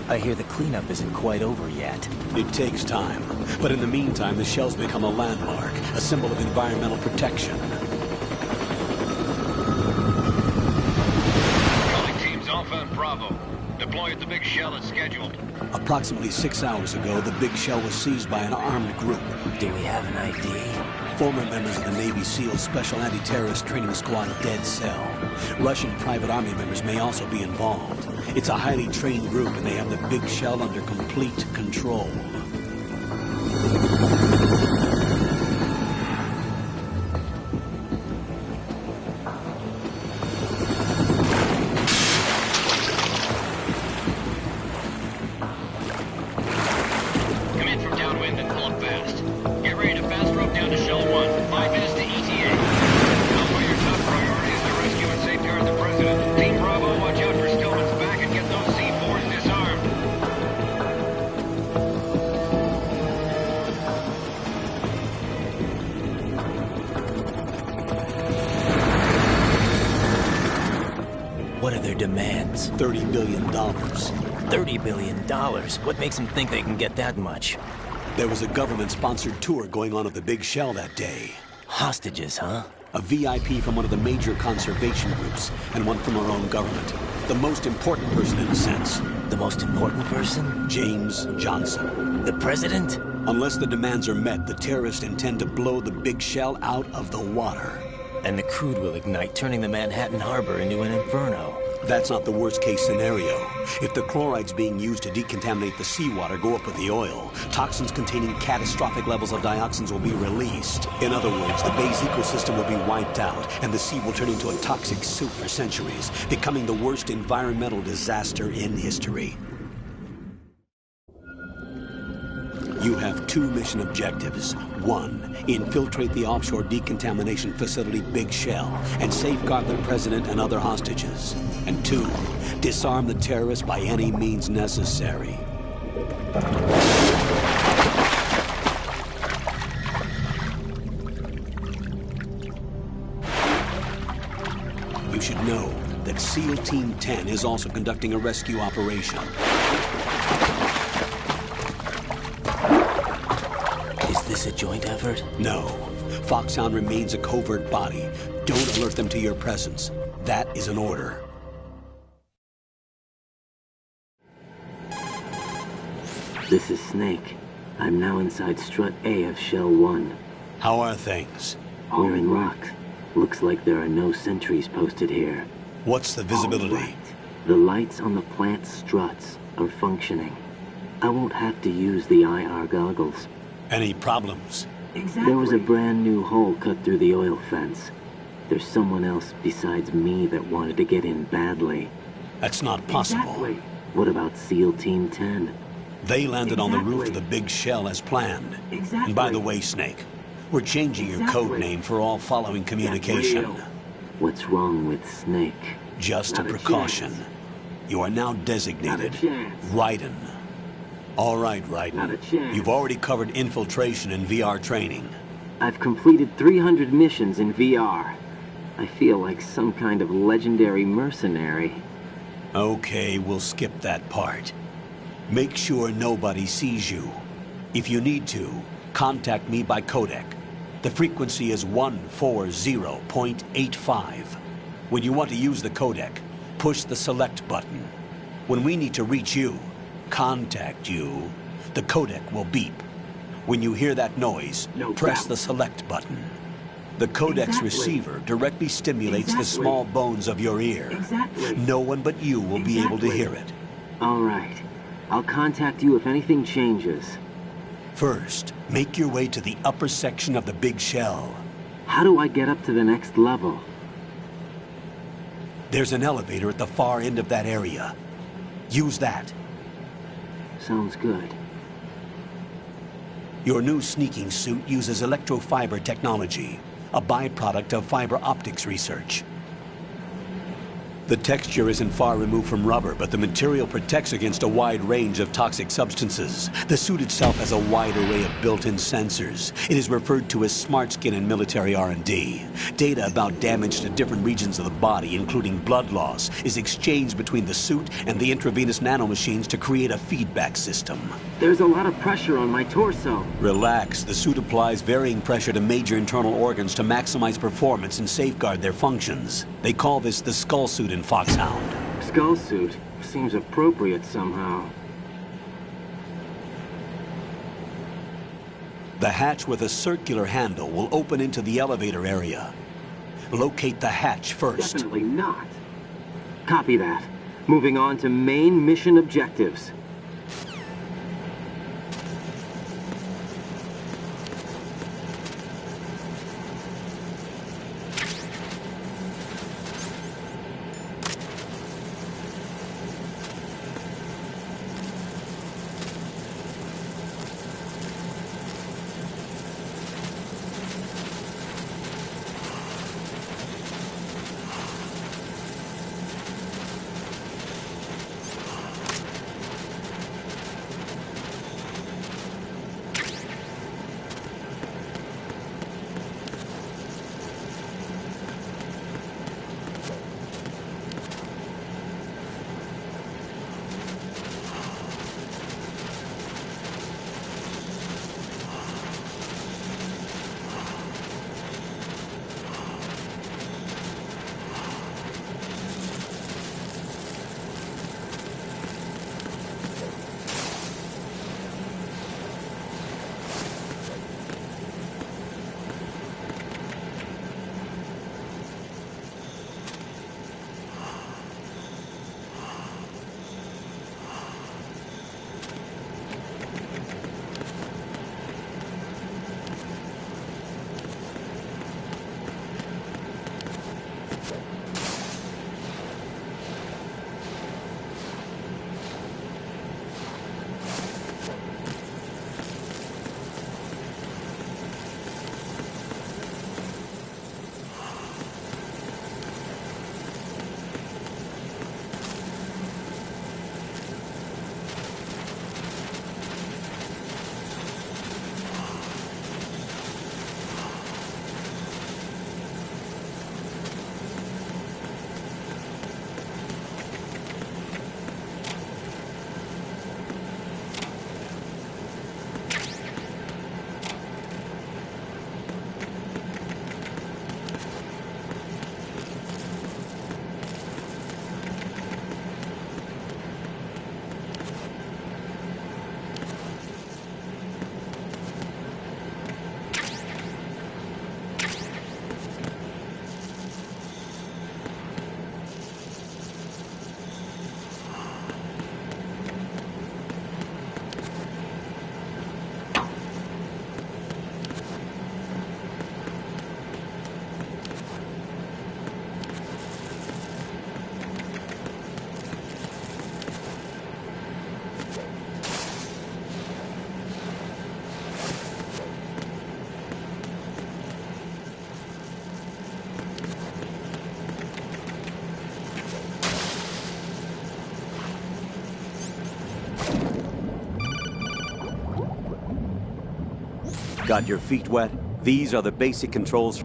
I hear the cleanup isn't quite over yet. It takes time. But in the meantime, the shell's become a landmark, a symbol of environmental protection. Calling teams Alpha and Bravo. Deploy at the big shell as scheduled. Approximately 6 hours ago, the big shell was seized by an armed group. Do we have an ID? Former members of the Navy SEALs Special Anti-Terrorist Training Squad Dead Cell. Russian private army members may also be involved. It's a highly trained group, and they have the big shell under complete control. Come in from downwind and pull up fast. Get ready to fast rope down to Shell 1. 5 minutes to ETA. Alpha, your top priority is to rescue and safeguard the President. Team Bravo, watch out for Stillman's back and get those C4s disarmed. What are their demands? $30 billion. $30 billion? What makes them think they can get that much? There was a government-sponsored tour going on of the big shell that day. Hostages, huh? A VIP from one of the major conservation groups, and one from our own government. The most important person in a sense. The most important person? James Johnson. The President? Unless the demands are met, the terrorists intend to blow the big shell out of the water. And the crude will ignite, turning the Manhattan Harbor into an inferno. That's not the worst-case scenario. If the chlorides being used to decontaminate the seawater go up with the oil, toxins containing catastrophic levels of dioxins will be released. In other words, the bay's ecosystem will be wiped out, and the sea will turn into a toxic soup for centuries, becoming the worst environmental disaster in history. You have 2 mission objectives. 1, infiltrate the offshore decontamination facility Big Shell and safeguard the President and other hostages. And 2, disarm the terrorists by any means necessary. You should know that SEAL Team 10 is also conducting a rescue operation. Is this a joint effort? No. Foxhound remains a covert body. Don't alert them to your presence. That is an order. This is Snake. I'm now inside Strut A of Shell 1. How are things? We're in lock. Looks like there are no sentries posted here. What's the visibility? Right. The lights on the plant struts are functioning. I won't have to use the IR goggles. Any problems? Exactly. There was a brand new hole cut through the oil fence. There's someone else besides me that wanted to get in badly. That's not possible. Exactly. What about SEAL Team 10? They landed on the roof of the Big Shell as planned. Exactly. And by the way, Snake, we're changing your code name for all following communication. What's wrong with Snake? Just a precaution. You are now designated Raiden. All right, Raiden. You've already covered infiltration and VR training. I've completed 300 missions in VR. I feel like some kind of legendary mercenary. Okay, we'll skip that part. Make sure nobody sees you. If you need to, contact me by codec. The frequency is 140.85. When you want to use the codec, push the select button. When we need to reach you, contact you, the codec will beep. When you hear that noise, press the select button. The codec's receiver directly stimulates the small bones of your ear. No one but you will be able to hear it. All right. I'll contact you if anything changes. First, make your way to the upper section of the Big Shell. How do I get up to the next level? There's an elevator at the far end of that area. Use that. Sounds good. Your new sneaking suit uses electrofiber technology, a byproduct of fiber optics research. The texture isn't far removed from rubber, but the material protects against a wide range of toxic substances. The suit itself has a wide array of built-in sensors. It is referred to as smart skin in military R&D. Data about damage to different regions of the body, including blood loss, is exchanged between the suit and the intravenous nanomachines to create a feedback system. There's a lot of pressure on my torso. Relax. The suit applies varying pressure to major internal organs to maximize performance and safeguard their functions. They call this the skull suit in Foxhound. Skull suit seems appropriate somehow. The hatch with a circular handle will open into the elevator area. Locate the hatch first. Definitely not. Copy that. Moving on to main mission objectives. Got your feet wet? These are the basic controls.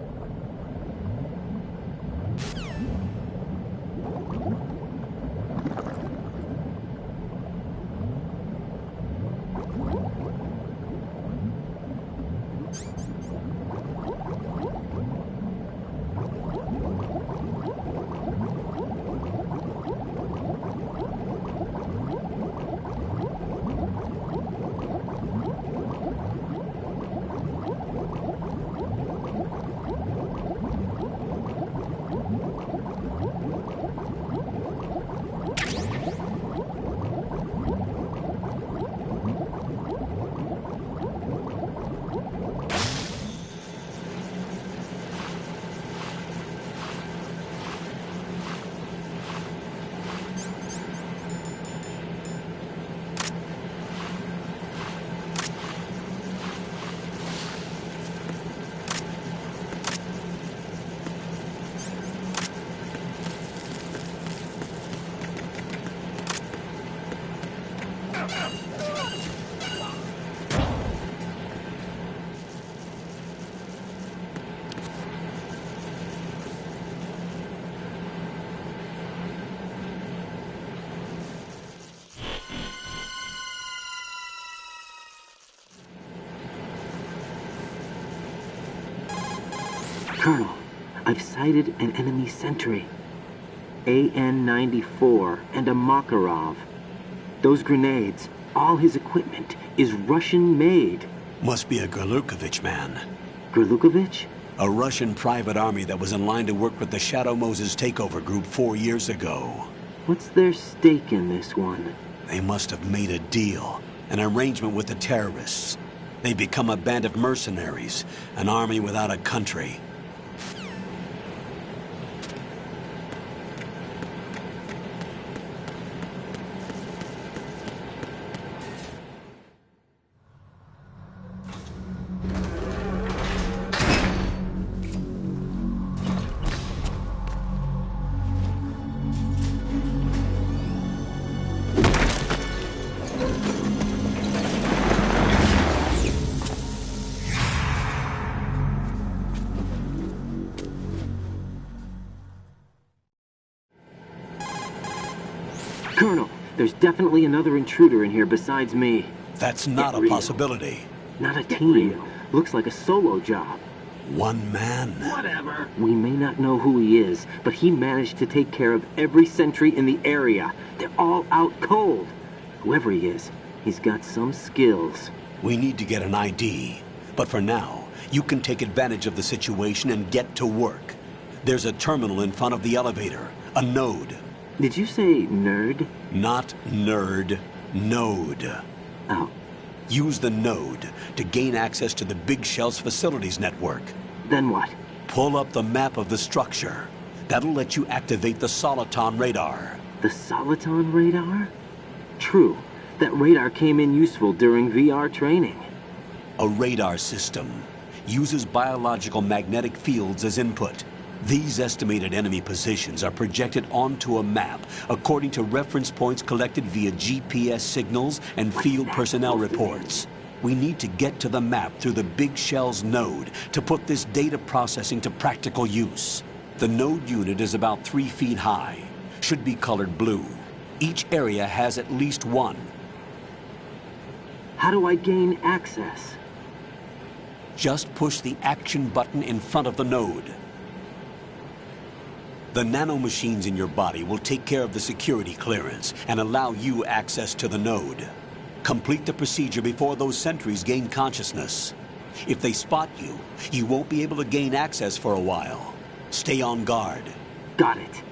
Colonel, I've sighted an enemy sentry. AN-94 and a Makarov. Those grenades, all his equipment, is Russian-made. Must be a Gorlukovich man. Gorlukovich? A Russian private army that was in line to work with the Shadow Moses takeover group 4 years ago. What's their stake in this one? They must have made a deal, an arrangement with the terrorists. They become a band of mercenaries, an army without a country. Colonel, there's definitely another intruder in here besides me. That's not a possibility. Not a team. Looks like a solo job. One man. Whatever. We may not know who he is, but he managed to take care of every sentry in the area. They're all out cold. Whoever he is, he's got some skills. We need to get an ID. But for now, you can take advantage of the situation and get to work. There's a terminal in front of the elevator. A node. Did you say nerd? Not nerd. Node. Oh. Use the node to gain access to the Big Shell's facilities network. Then what? Pull up the map of the structure. That'll let you activate the Soliton radar. The Soliton radar? True. That radar came in useful during VR training. A radar system uses biological magnetic fields as input. These estimated enemy positions are projected onto a map according to reference points collected via GPS signals and field personnel reports. We need to get to the map through the Big Shell's node to put this data processing to practical use. The node unit is about 3 feet high, should be colored blue. Each area has at least one. How do I gain access? Just push the action button in front of the node. The nanomachines in your body will take care of the security clearance and allow you access to the node. Complete the procedure before those sentries gain consciousness. If they spot you, you won't be able to gain access for a while. Stay on guard. Got it.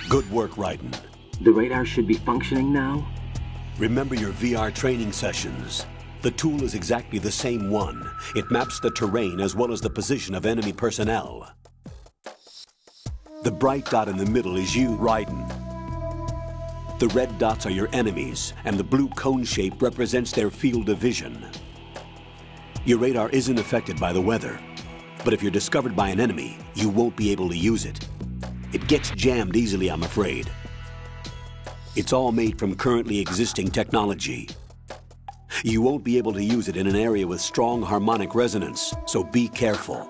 Good work, Raiden. The radar should be functioning now? Remember your VR training sessions. The tool is exactly the same one. It maps the terrain as well as the position of enemy personnel. The bright dot in the middle is you, Raiden. The red dots are your enemies, and the blue cone shape represents their field of vision. Your radar isn't affected by the weather. But if you're discovered by an enemy, you won't be able to use it. It gets jammed easily, I'm afraid. It's all made from currently existing technology. You won't be able to use it in an area with strong harmonic resonance, so be careful.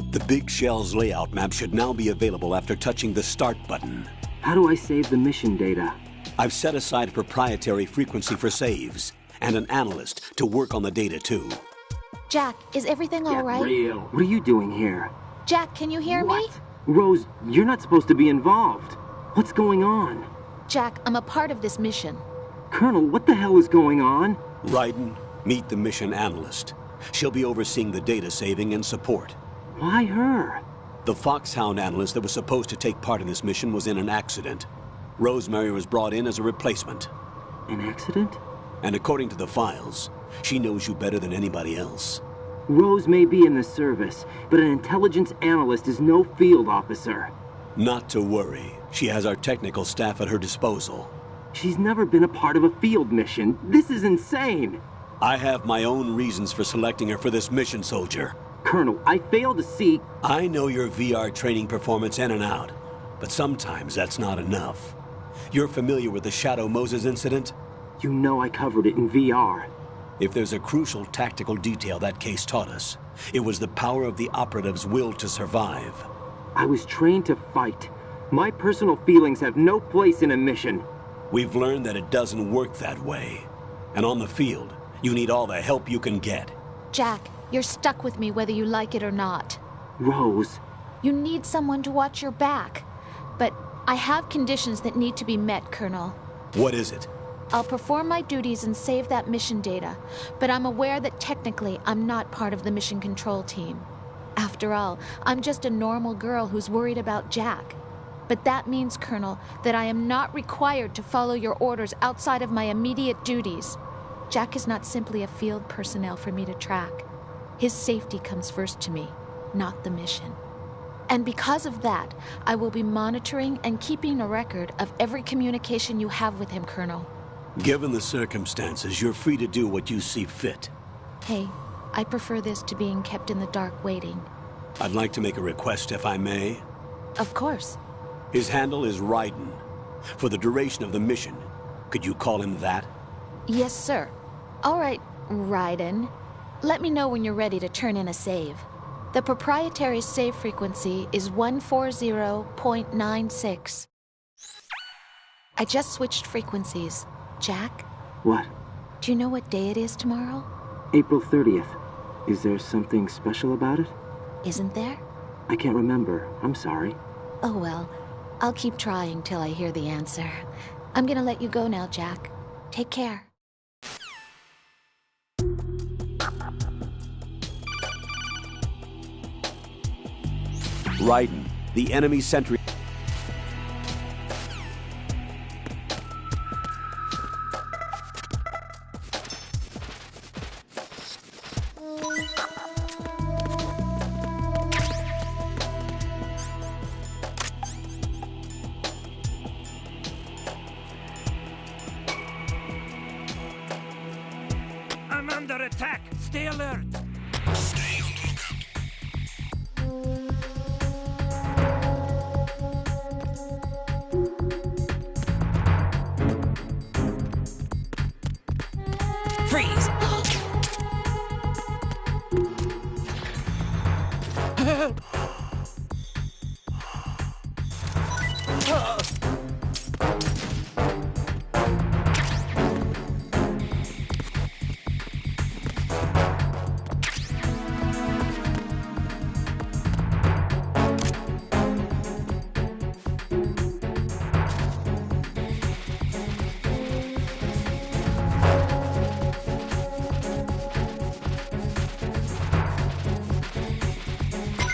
The Big Shell's layout map should now be available after touching the Start button. How do I save the mission data? I've set aside a proprietary frequency for saves, and an analyst to work on the data too. Jack, is everything all right? Real. What are you doing here? Jack, can you hear me? Rose, you're not supposed to be involved. What's going on? Jack, I'm a part of this mission. Colonel, what the hell is going on? Raiden, meet the mission analyst. She'll be overseeing the data saving and support. Why her? The Foxhound analyst that was supposed to take part in this mission was in an accident. Rosemary was brought in as a replacement. An accident? And according to the files, she knows you better than anybody else. Rose may be in the service, but an intelligence analyst is no field officer. Not to worry. She has our technical staff at her disposal. She's never been a part of a field mission. This is insane. I have my own reasons for selecting her for this mission, soldier. Colonel, I fail to see... I know your VR training performance in and out, but sometimes that's not enough. You're familiar with the Shadow Moses incident? You know I covered it in VR. If there's a crucial tactical detail that case taught us, it was the power of the operative's will to survive. I was trained to fight. My personal feelings have no place in a mission. We've learned that it doesn't work that way. And on the field, you need all the help you can get. Jack, you're stuck with me whether you like it or not. Rose. You need someone to watch your back. But I have conditions that need to be met, Colonel. What is it? I'll perform my duties and save that mission data, but I'm aware that technically I'm not part of the mission control team. After all, I'm just a normal girl who's worried about Jack. But that means, Colonel, that I am not required to follow your orders outside of my immediate duties. Jack is not simply a field personnel for me to track. His safety comes first to me, not the mission. And because of that, I will be monitoring and keeping a record of every communication you have with him, Colonel. Given the circumstances, you're free to do what you see fit. Hey, I prefer this to being kept in the dark waiting. I'd like to make a request, if I may. Of course. His handle is Raiden. For the duration of the mission, could you call him that? Yes, sir. All right, Raiden. Let me know when you're ready to turn in a save. The proprietary save frequency is 140.96. I just switched frequencies. Jack? What? Do you know what day it is tomorrow? April 30th. Is there something special about it? Isn't there? I can't remember. I'm sorry. Oh well. I'll keep trying till I hear the answer. I'm gonna let you go now, Jack. Take care. Raiden, the enemy sentry... I'm under attack. Stay alert. Stay on the lookout. Freeze! Help!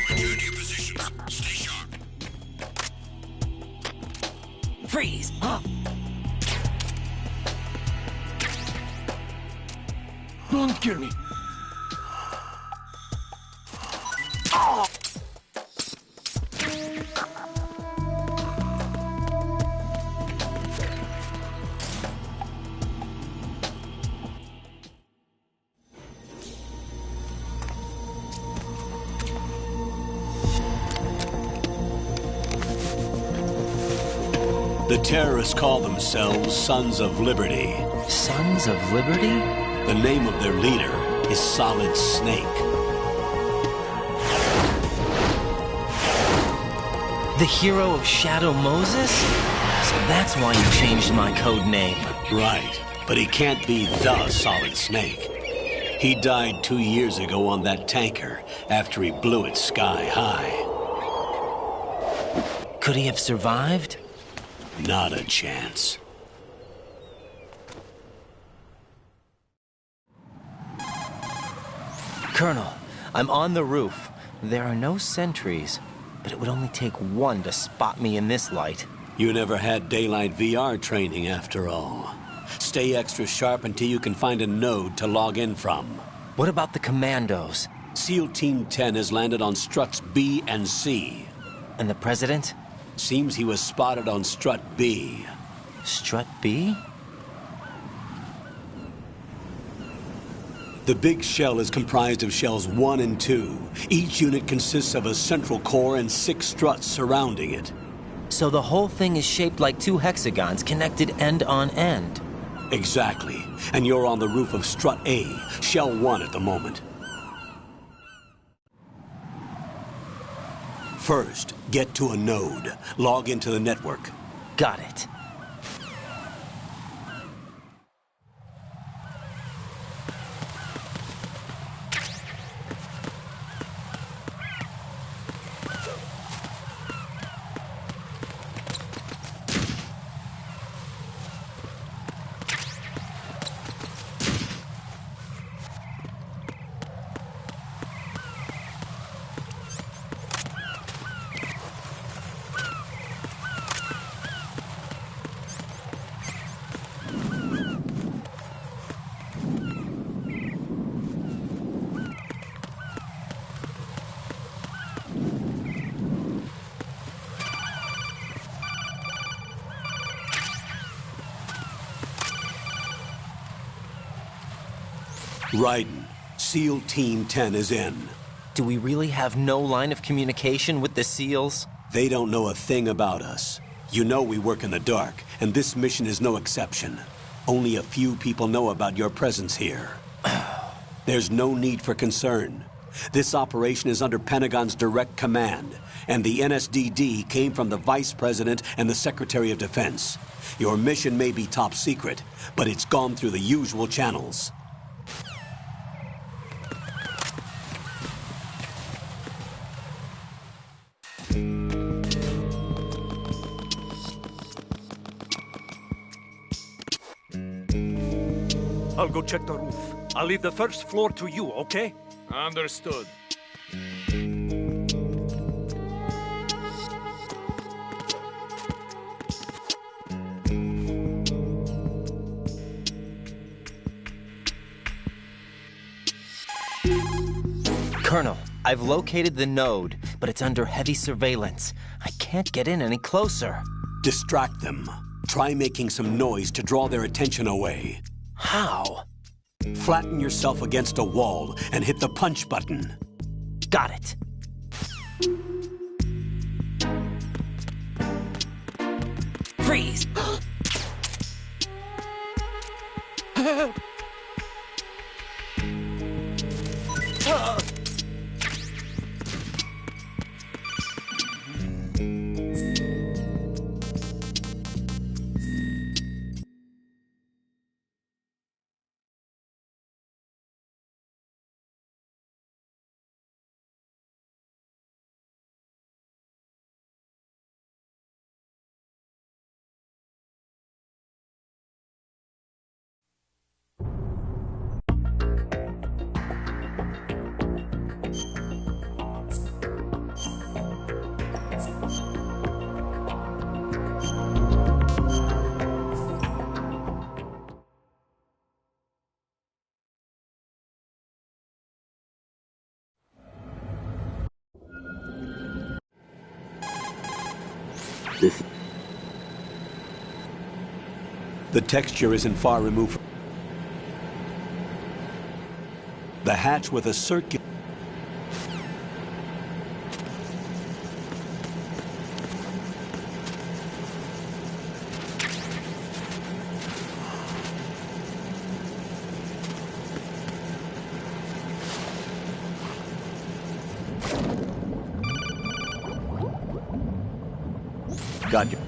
Return to your positions. Stay sharp. Freeze! Don't kill me. The terrorists call themselves Sons of Liberty. Sons of Liberty? The name of their leader is Solid Snake. The hero of Shadow Moses? So that's why you changed my code name. Right, but he can't be the Solid Snake. He died 2 years ago on that tanker after he blew it sky high. Could he have survived? Not a chance. Colonel, I'm on the roof. There are no sentries, but it would only take one to spot me in this light. You never had daylight VR training after all. Stay extra sharp until you can find a node to log in from. What about the commandos? SEAL Team 10 has landed on struts B and C. And the President? Seems he was spotted on strut B. Strut B? The big shell is comprised of shells 1 and 2. Each unit consists of a central core and 6 struts surrounding it. So the whole thing is shaped like 2 hexagons connected end on end. Exactly. And you're on the roof of strut A, shell 1 at the moment. First, get to a node. Log into the network. Got it. Raiden, SEAL Team 10 is in. Do we really have no line of communication with the SEALs? They don't know a thing about us. You know we work in the dark, and this mission is no exception. Only a few people know about your presence here. There's no need for concern. This operation is under Pentagon's direct command, and the NSDD came from the Vice President and the Secretary of Defense. Your mission may be top secret, but it's gone through the usual channels. I'll go check the roof. I'll leave the first floor to you, okay? Understood. Colonel, I've located the node, but it's under heavy surveillance. I can't get in any closer. Distract them. Try making some noise to draw their attention away. How? Flatten yourself against a wall and hit the punch button. Got it. Freeze! The texture isn't far removed from the hatch with a circular. got you.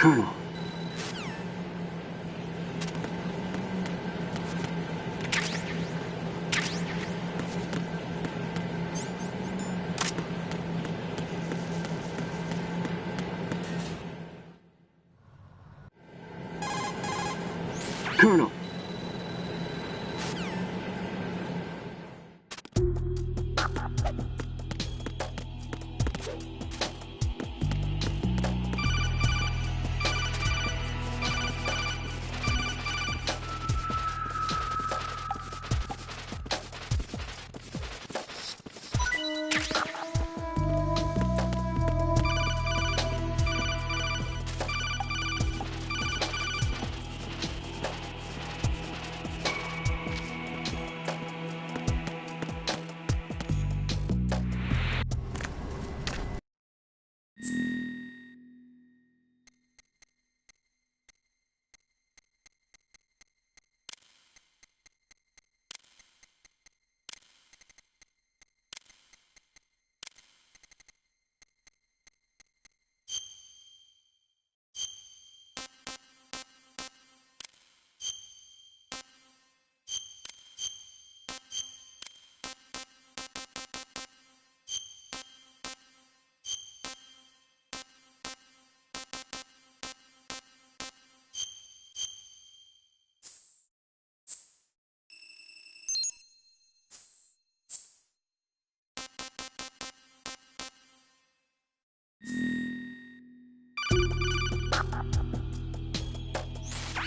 Colonel. Colonel.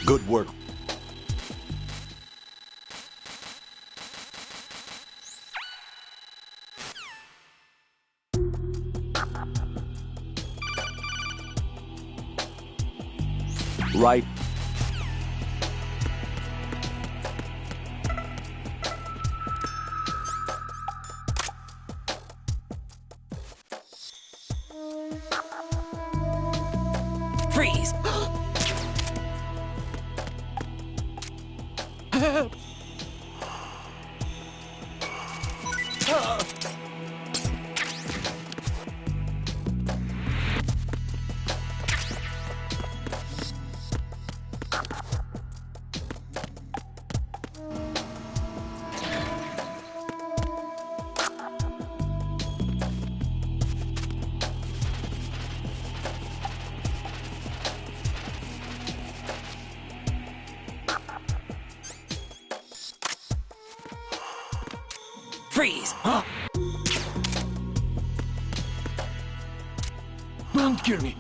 Good work. Right. Freeze! Freeze! Don't kill me.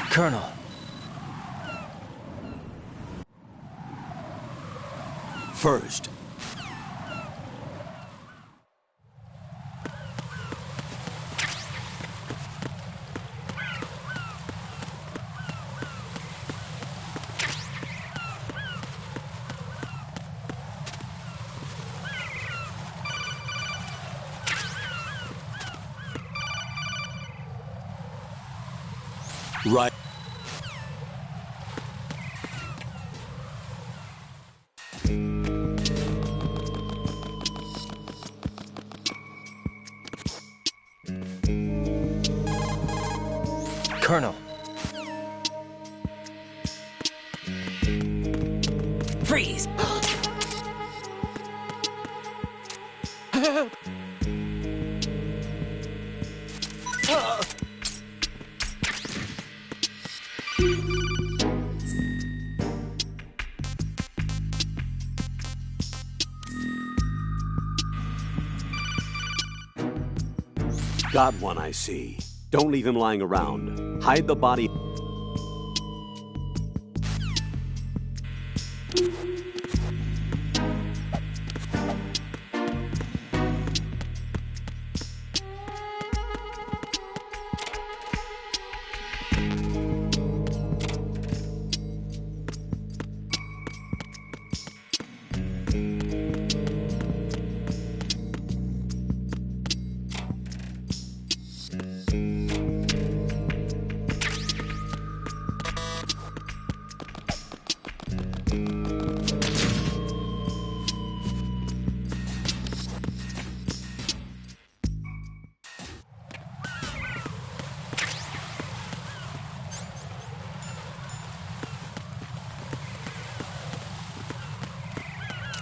Colonel. First, right. Colonel. Freeze! Got one, I see. Don't leave him lying around. Hide the body.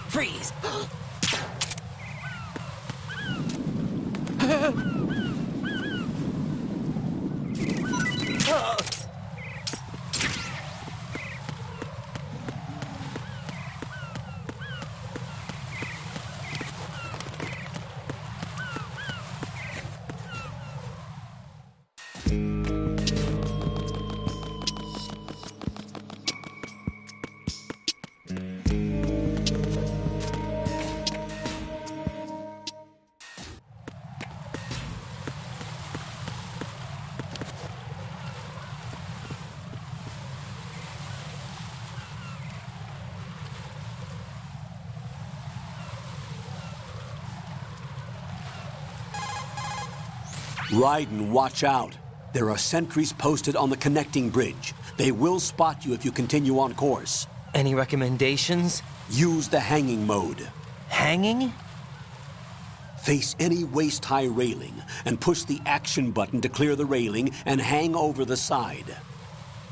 Freeze! Raiden, watch out. There are sentries posted on the connecting bridge. They will spot you if you continue on course. Any recommendations? Use the hanging mode. Hanging? Face any waist-high railing and push the action button to clear the railing and hang over the side.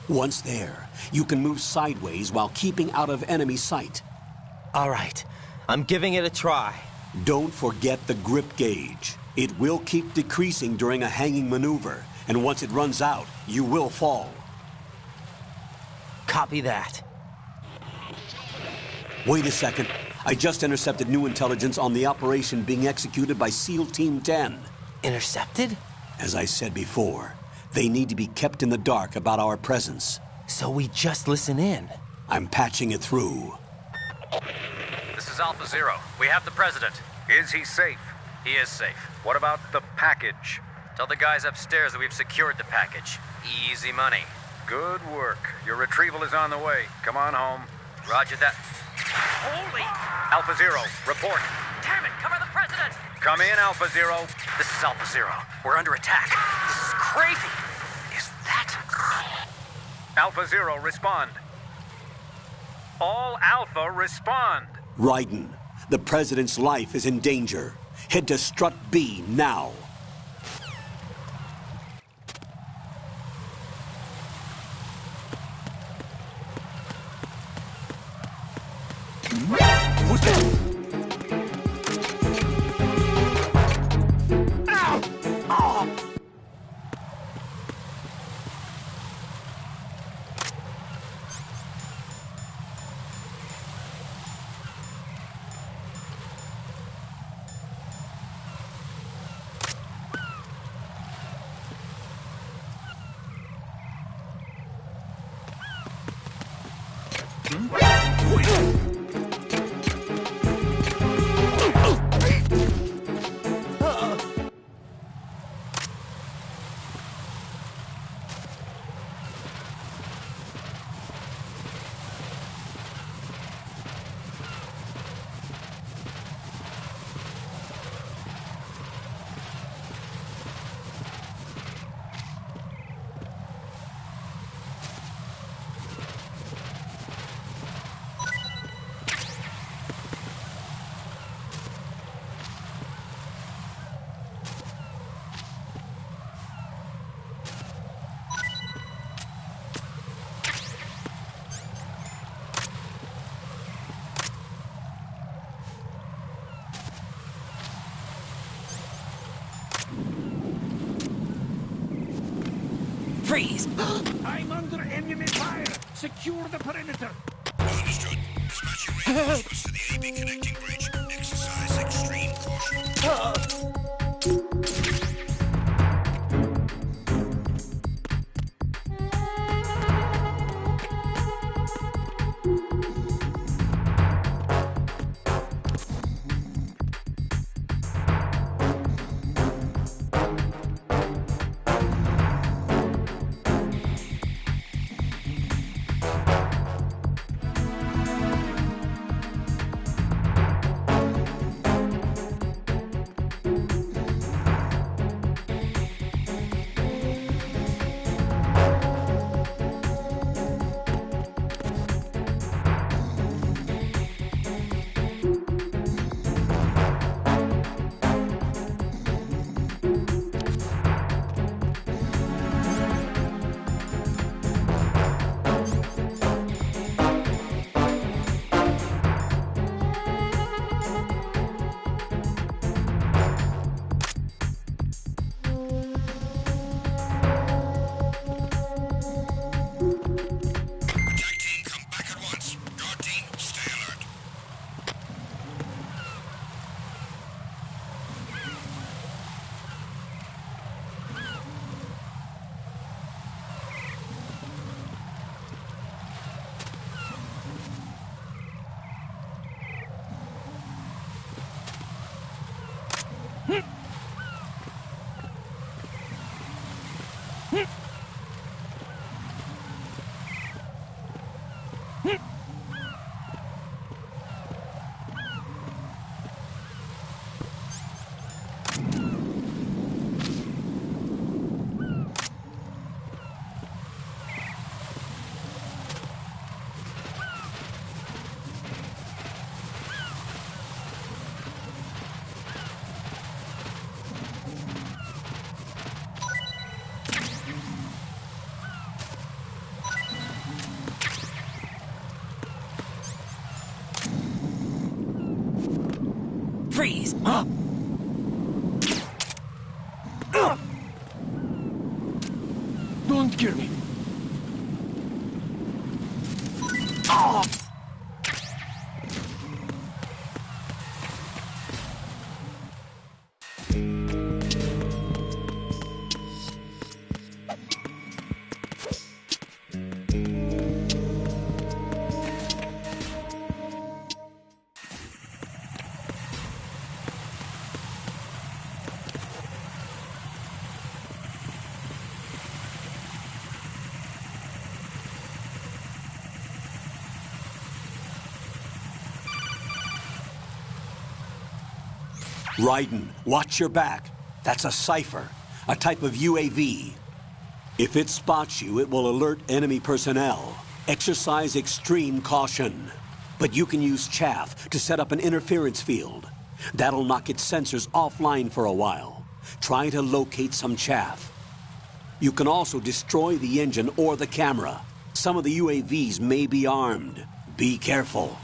Once there, you can move sideways while keeping out of enemy sight. All right. I'm giving it a try. Don't forget the grip gauge. It will keep decreasing during a hanging maneuver, and once it runs out, you will fall. Copy that. Wait a second. I just intercepted new intelligence on the operation being executed by SEAL Team 10. Intercepted? As I said before, they need to be kept in the dark about our presence. So we just listen in? I'm patching it through. This is Alpha Zero. We have the President. Is he safe? He is safe. What about the package? Tell the guys upstairs that we've secured the package. Easy money. Good work. Your retrieval is on the way. Come on home. Roger that. Holy! Alpha Zero, report. Damn it, cover the President! Come in, Alpha Zero. This is Alpha Zero. We're under attack. This is crazy. Is that... Alpha Zero, respond. All Alpha, respond. Raiden, the President's life is in danger. Head to Strut B now. Who's that? Freeze! I'm under enemy fire! Secure the perimeter! Understood. Dispatching reinforcements to the AB connecting bridge. Exercise extreme caution. Freeze! Don't kill me! Raiden, watch your back. That's a Cypher, a type of UAV. If it spots you, it will alert enemy personnel. Exercise extreme caution. But you can use chaff to set up an interference field. That'll knock its sensors offline for a while. Try to locate some chaff. You can also destroy the engine or the camera. Some of the UAVs may be armed. Be careful.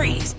Freeze!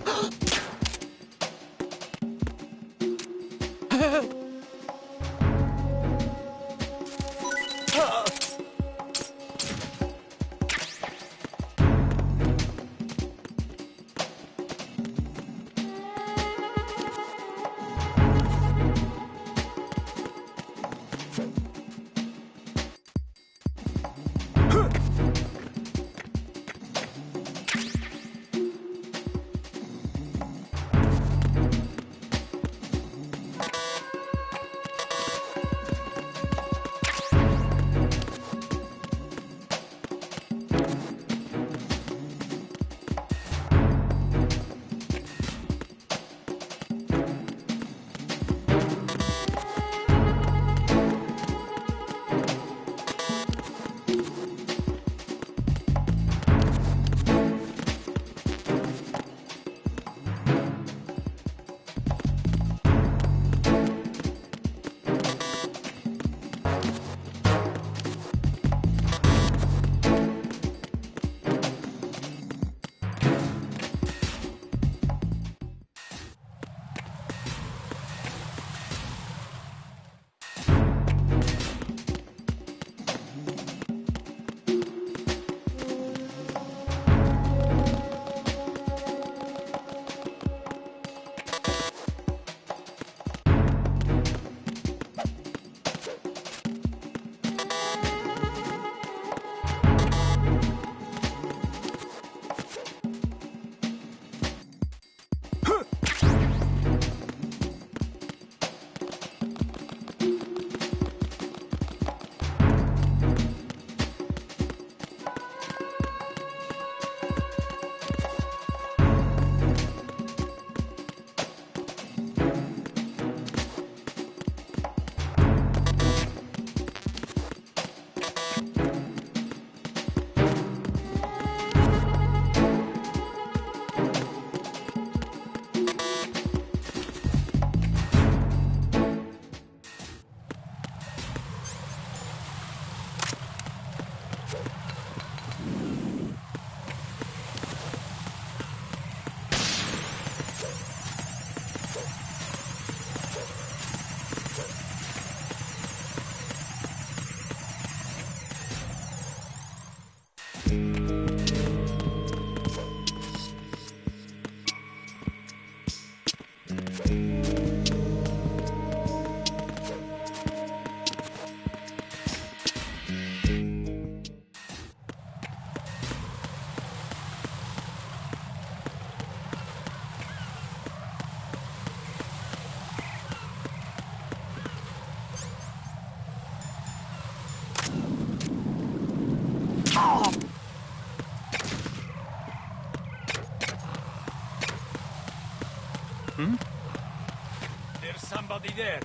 There's somebody there.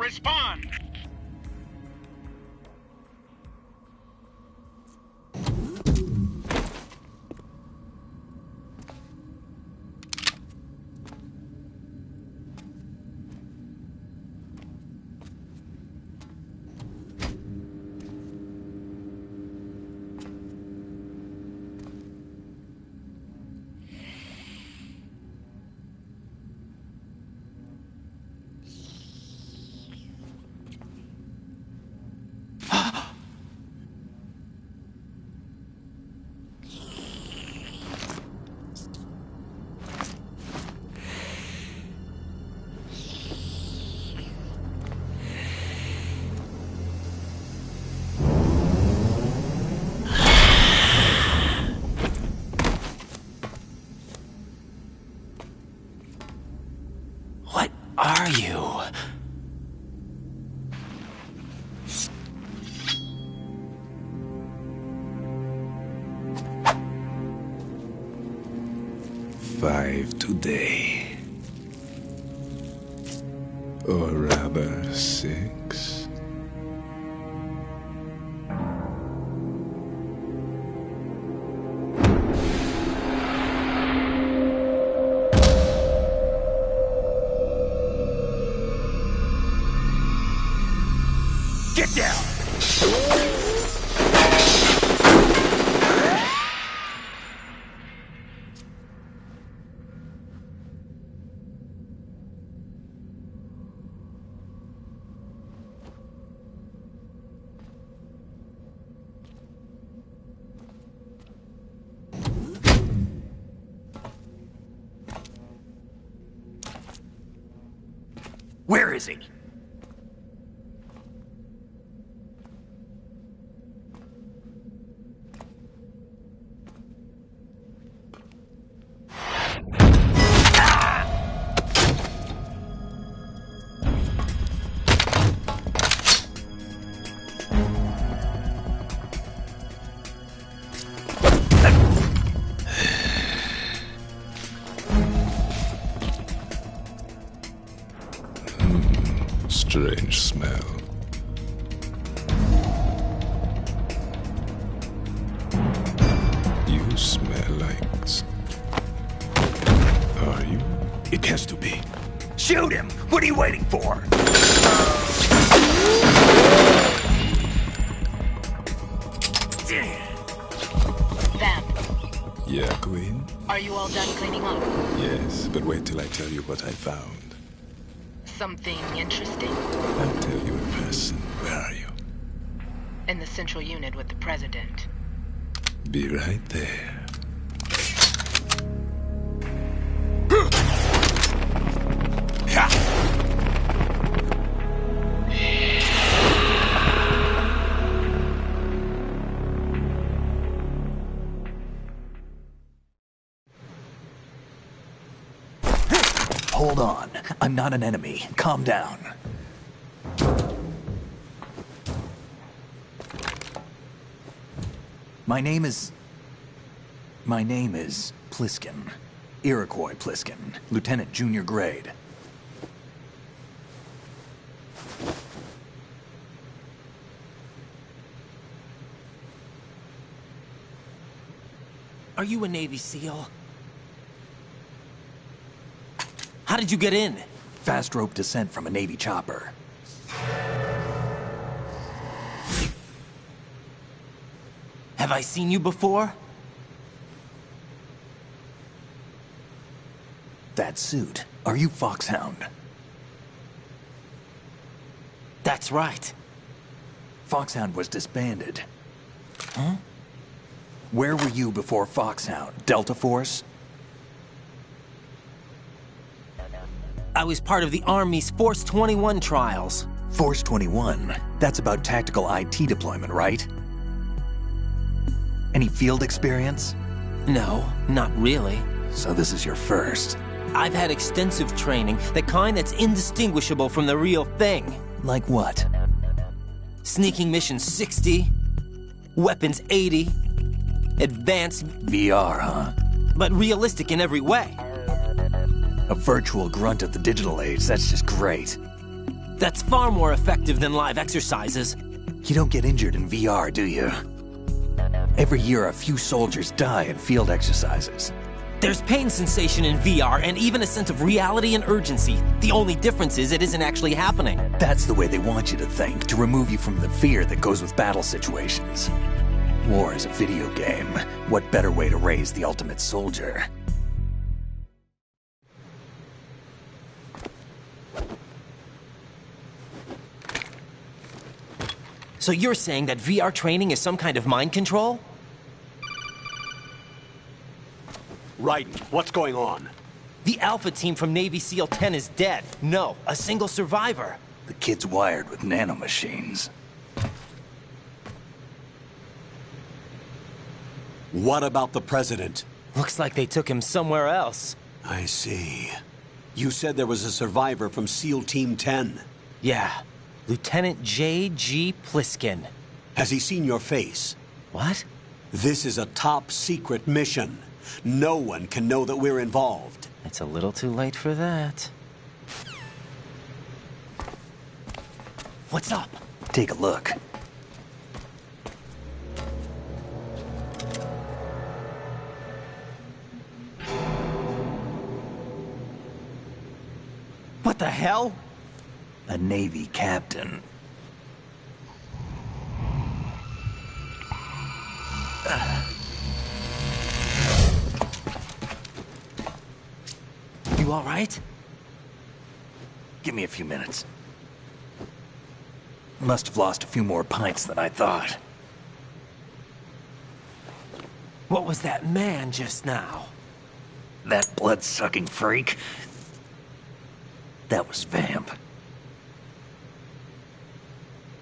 respond! Are you? Five today. Or rather, 6. Get down! Where is he? Strange smell. You smell like... Are you? It has to be. Shoot him! What are you waiting for? Vamp, Yeah, Queen? are you all done cleaning up? Yes, but wait till I tell you what I found. Something interesting? I'll tell you in person. Where are you? In the central unit with the president. Be right there. Hold on. I'm not an enemy. Calm down. My name is Pliskin. Iroquois Pliskin. Lieutenant Junior Grade. Are you a Navy SEAL? How did you get in? Fast rope descent from a Navy chopper. Have I seen you before? That suit. Are you Foxhound? That's right. Foxhound was disbanded. Huh? Where were you before Foxhound? Delta Force? I was part of the Army's Force 21 trials. Force 21? That's about tactical IT deployment, right? Any field experience? No, not really. So this is your first? I've had extensive training, the kind that's indistinguishable from the real thing. Like what? Sneaking mission 60, weapons 80, advanced... VR, huh? But realistic in every way. A virtual grunt of the digital age, that's just great. That's far more effective than live exercises. You don't get injured in VR, do you? Every year, a few soldiers die in field exercises. There's pain sensation in VR and even a sense of reality and urgency. The only difference is it isn't actually happening. That's the way they want you to think, to remove you from the fear that goes with battle situations. War is a video game. What better way to raise the ultimate soldier? So you're saying that VR training is some kind of mind control? Raiden, what's going on? The Alpha team from Navy SEAL 10 is dead. No, a single survivor. The kid's wired with nanomachines. What about the President? Looks like they took him somewhere else. I see. You said there was a survivor from SEAL Team 10. Yeah. Lieutenant J.G. Pliskin. Has he seen your face? What? This is a top-secret mission. No one can know that we're involved. It's a little too late for that. What's up? Take a look. What the hell? A Navy captain. You all right? Give me a few minutes. Must have lost a few more pints than I thought. What was that man just now? That blood-sucking freak? That was Vamp.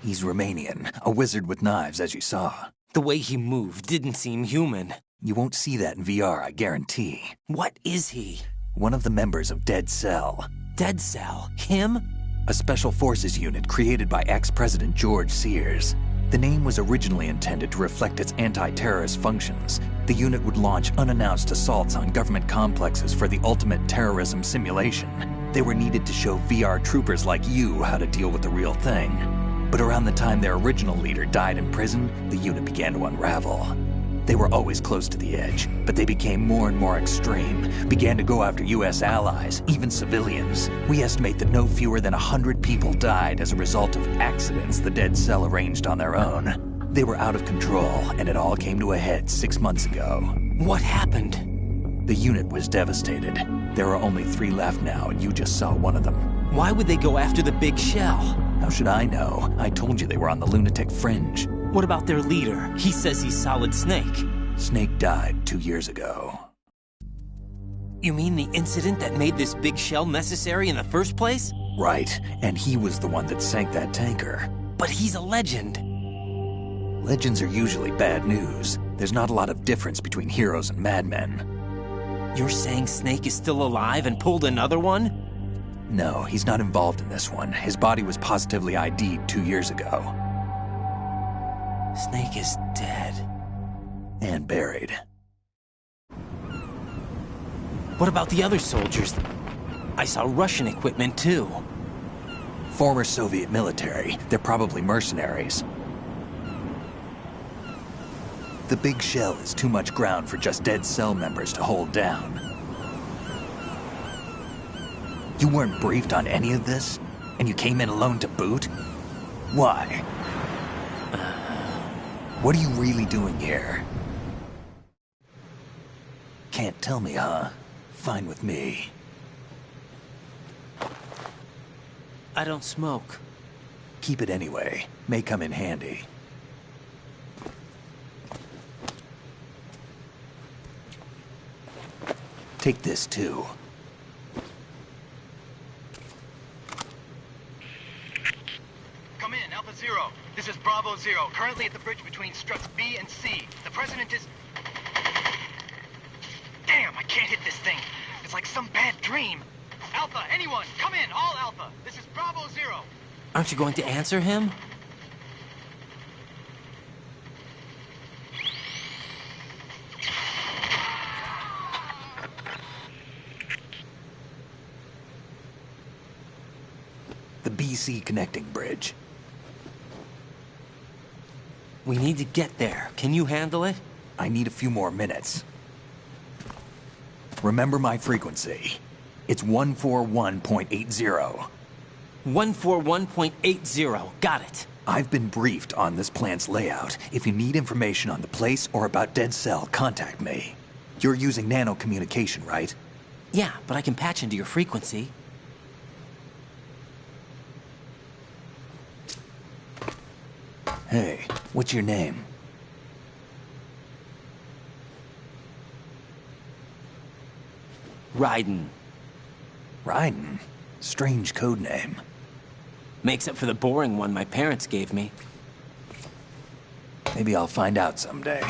He's Romanian, a wizard with knives, as you saw. The way he moved didn't seem human. You won't see that in VR, I guarantee. What is he? One of the members of Dead Cell. Dead Cell? Him? A special forces unit created by ex-President George Sears. The name was originally intended to reflect its anti-terrorist functions. The unit would launch unannounced assaults on government complexes for the ultimate terrorism simulation. They were needed to show VR troopers like you how to deal with the real thing. But around the time their original leader died in prison, the unit began to unravel. They were always close to the edge, but they became more and more extreme, began to go after U.S. allies, even civilians. We estimate that no fewer than 100 people died as a result of accidents the Dead Cell arranged on their own. They were out of control, and it all came to a head 6 months ago. What happened? The unit was devastated. There are only 3 left now, and you just saw one of them. Why would they go after the big shell? How should I know? I told you they were on the lunatic fringe. What about their leader? He says he's Solid Snake. Snake died 2 years ago. You mean the incident that made this big shell necessary in the first place? Right, and he was the one that sank that tanker. But he's a legend. Legends are usually bad news. There's not a lot of difference between heroes and madmen. You're saying Snake is still alive and pulled another one? No, he's not involved in this one. His body was positively ID'd 2 years ago. Snake is dead. And buried. What about the other soldiers? I saw Russian equipment too. Former Soviet military. They're probably mercenaries. The big shell is too much ground for just Dead Cell members to hold down. You weren't briefed on any of this? And you came in alone to boot? Why? What are you really doing here? Can't tell me, huh? Fine with me. I don't smoke. Keep it anyway. May come in handy. Take this too. Come in, Alpha Zero. This is Bravo Zero, currently at the bridge between struts B and C. The President is... Damn, I can't hit this thing. It's like some bad dream. Alpha, anyone, come in, all Alpha. This is Bravo Zero. Aren't you going to answer him? The BC connecting bridge. We need to get there. Can you handle it? I need a few more minutes. Remember my frequency. It's 141.80. 141.80. Got it. I've been briefed on this plant's layout. If you need information on the place or about Dead Cell, contact me. You're using nano communication, right? Yeah, but I can patch into your frequency. Hey, what's your name? Raiden. Raiden? Strange code name. Makes up for the boring one my parents gave me. Maybe I'll find out someday.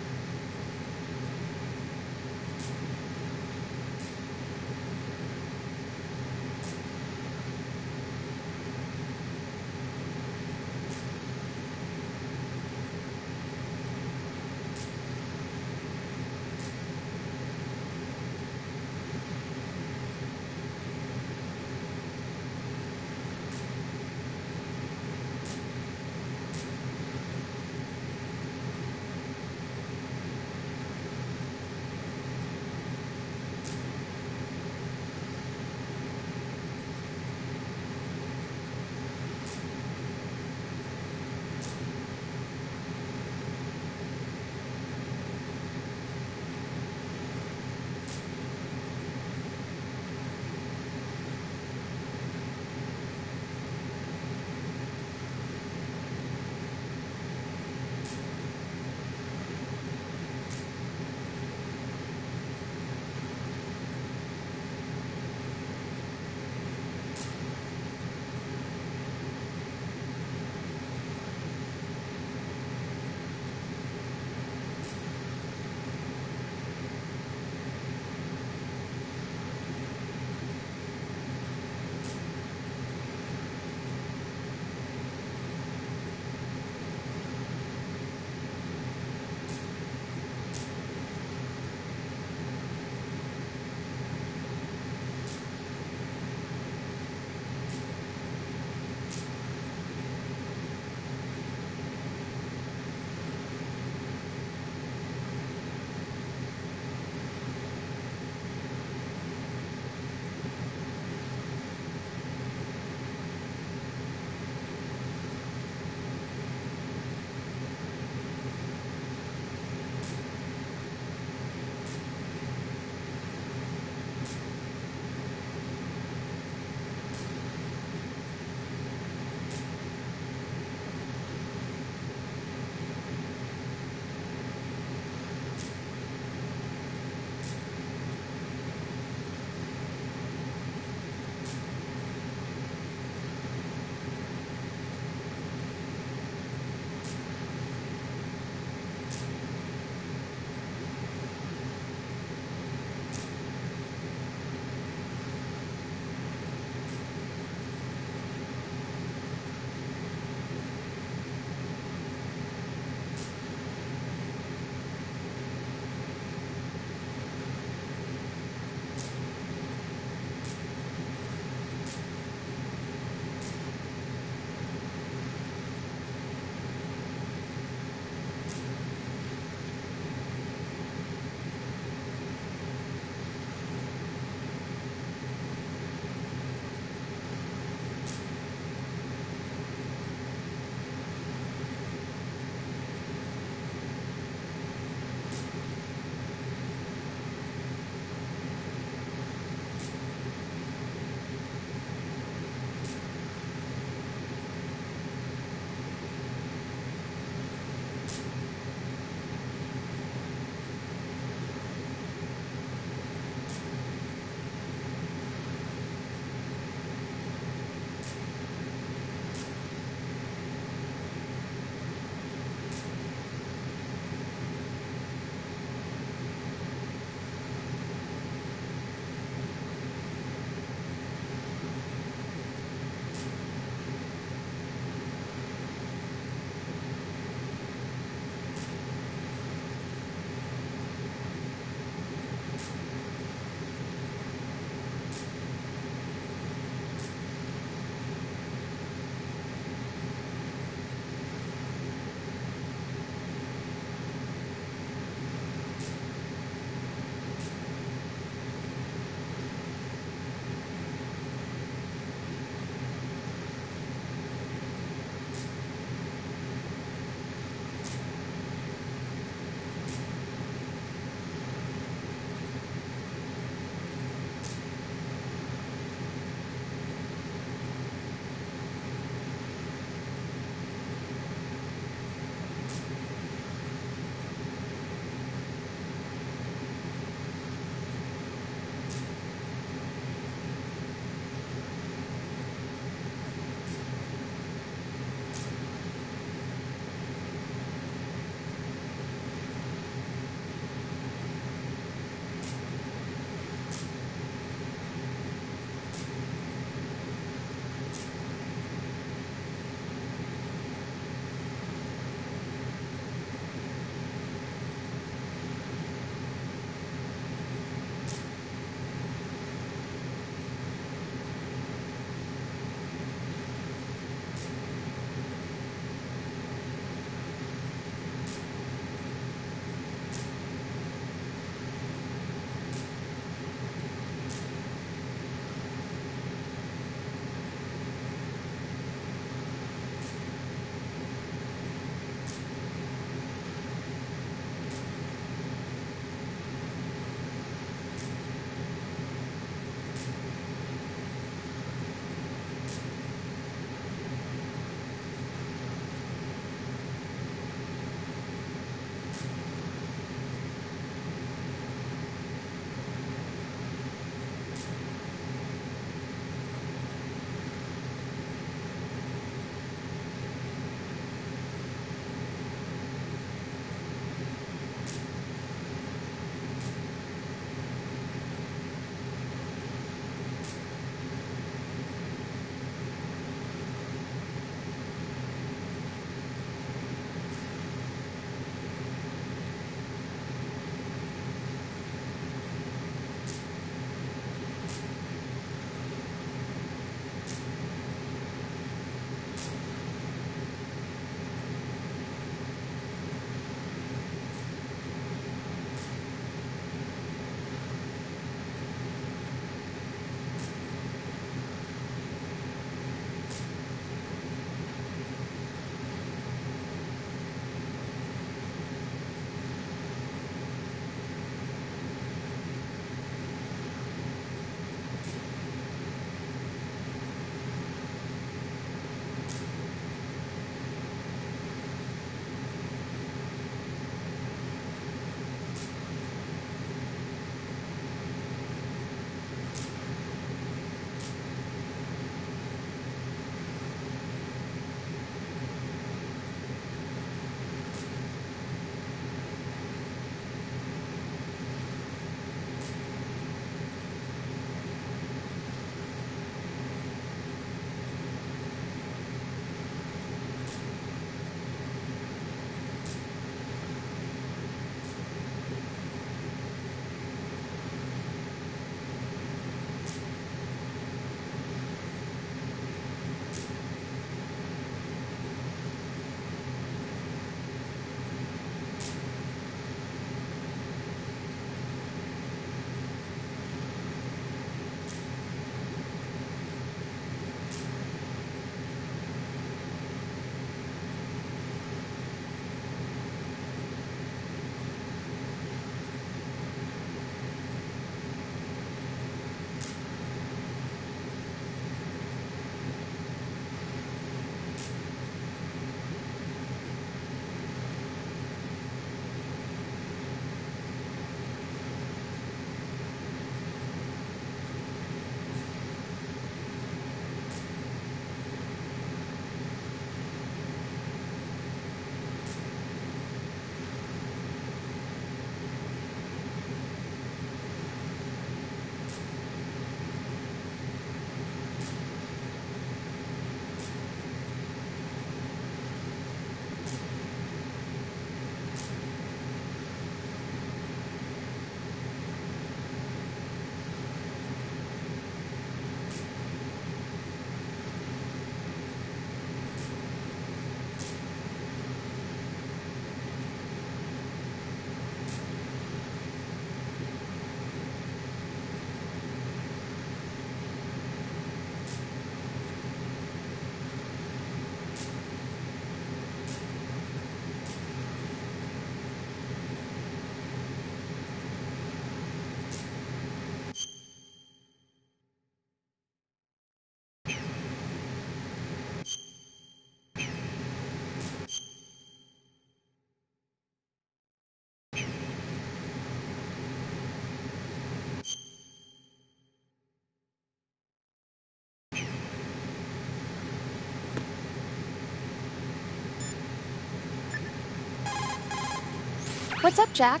What's up, Jack?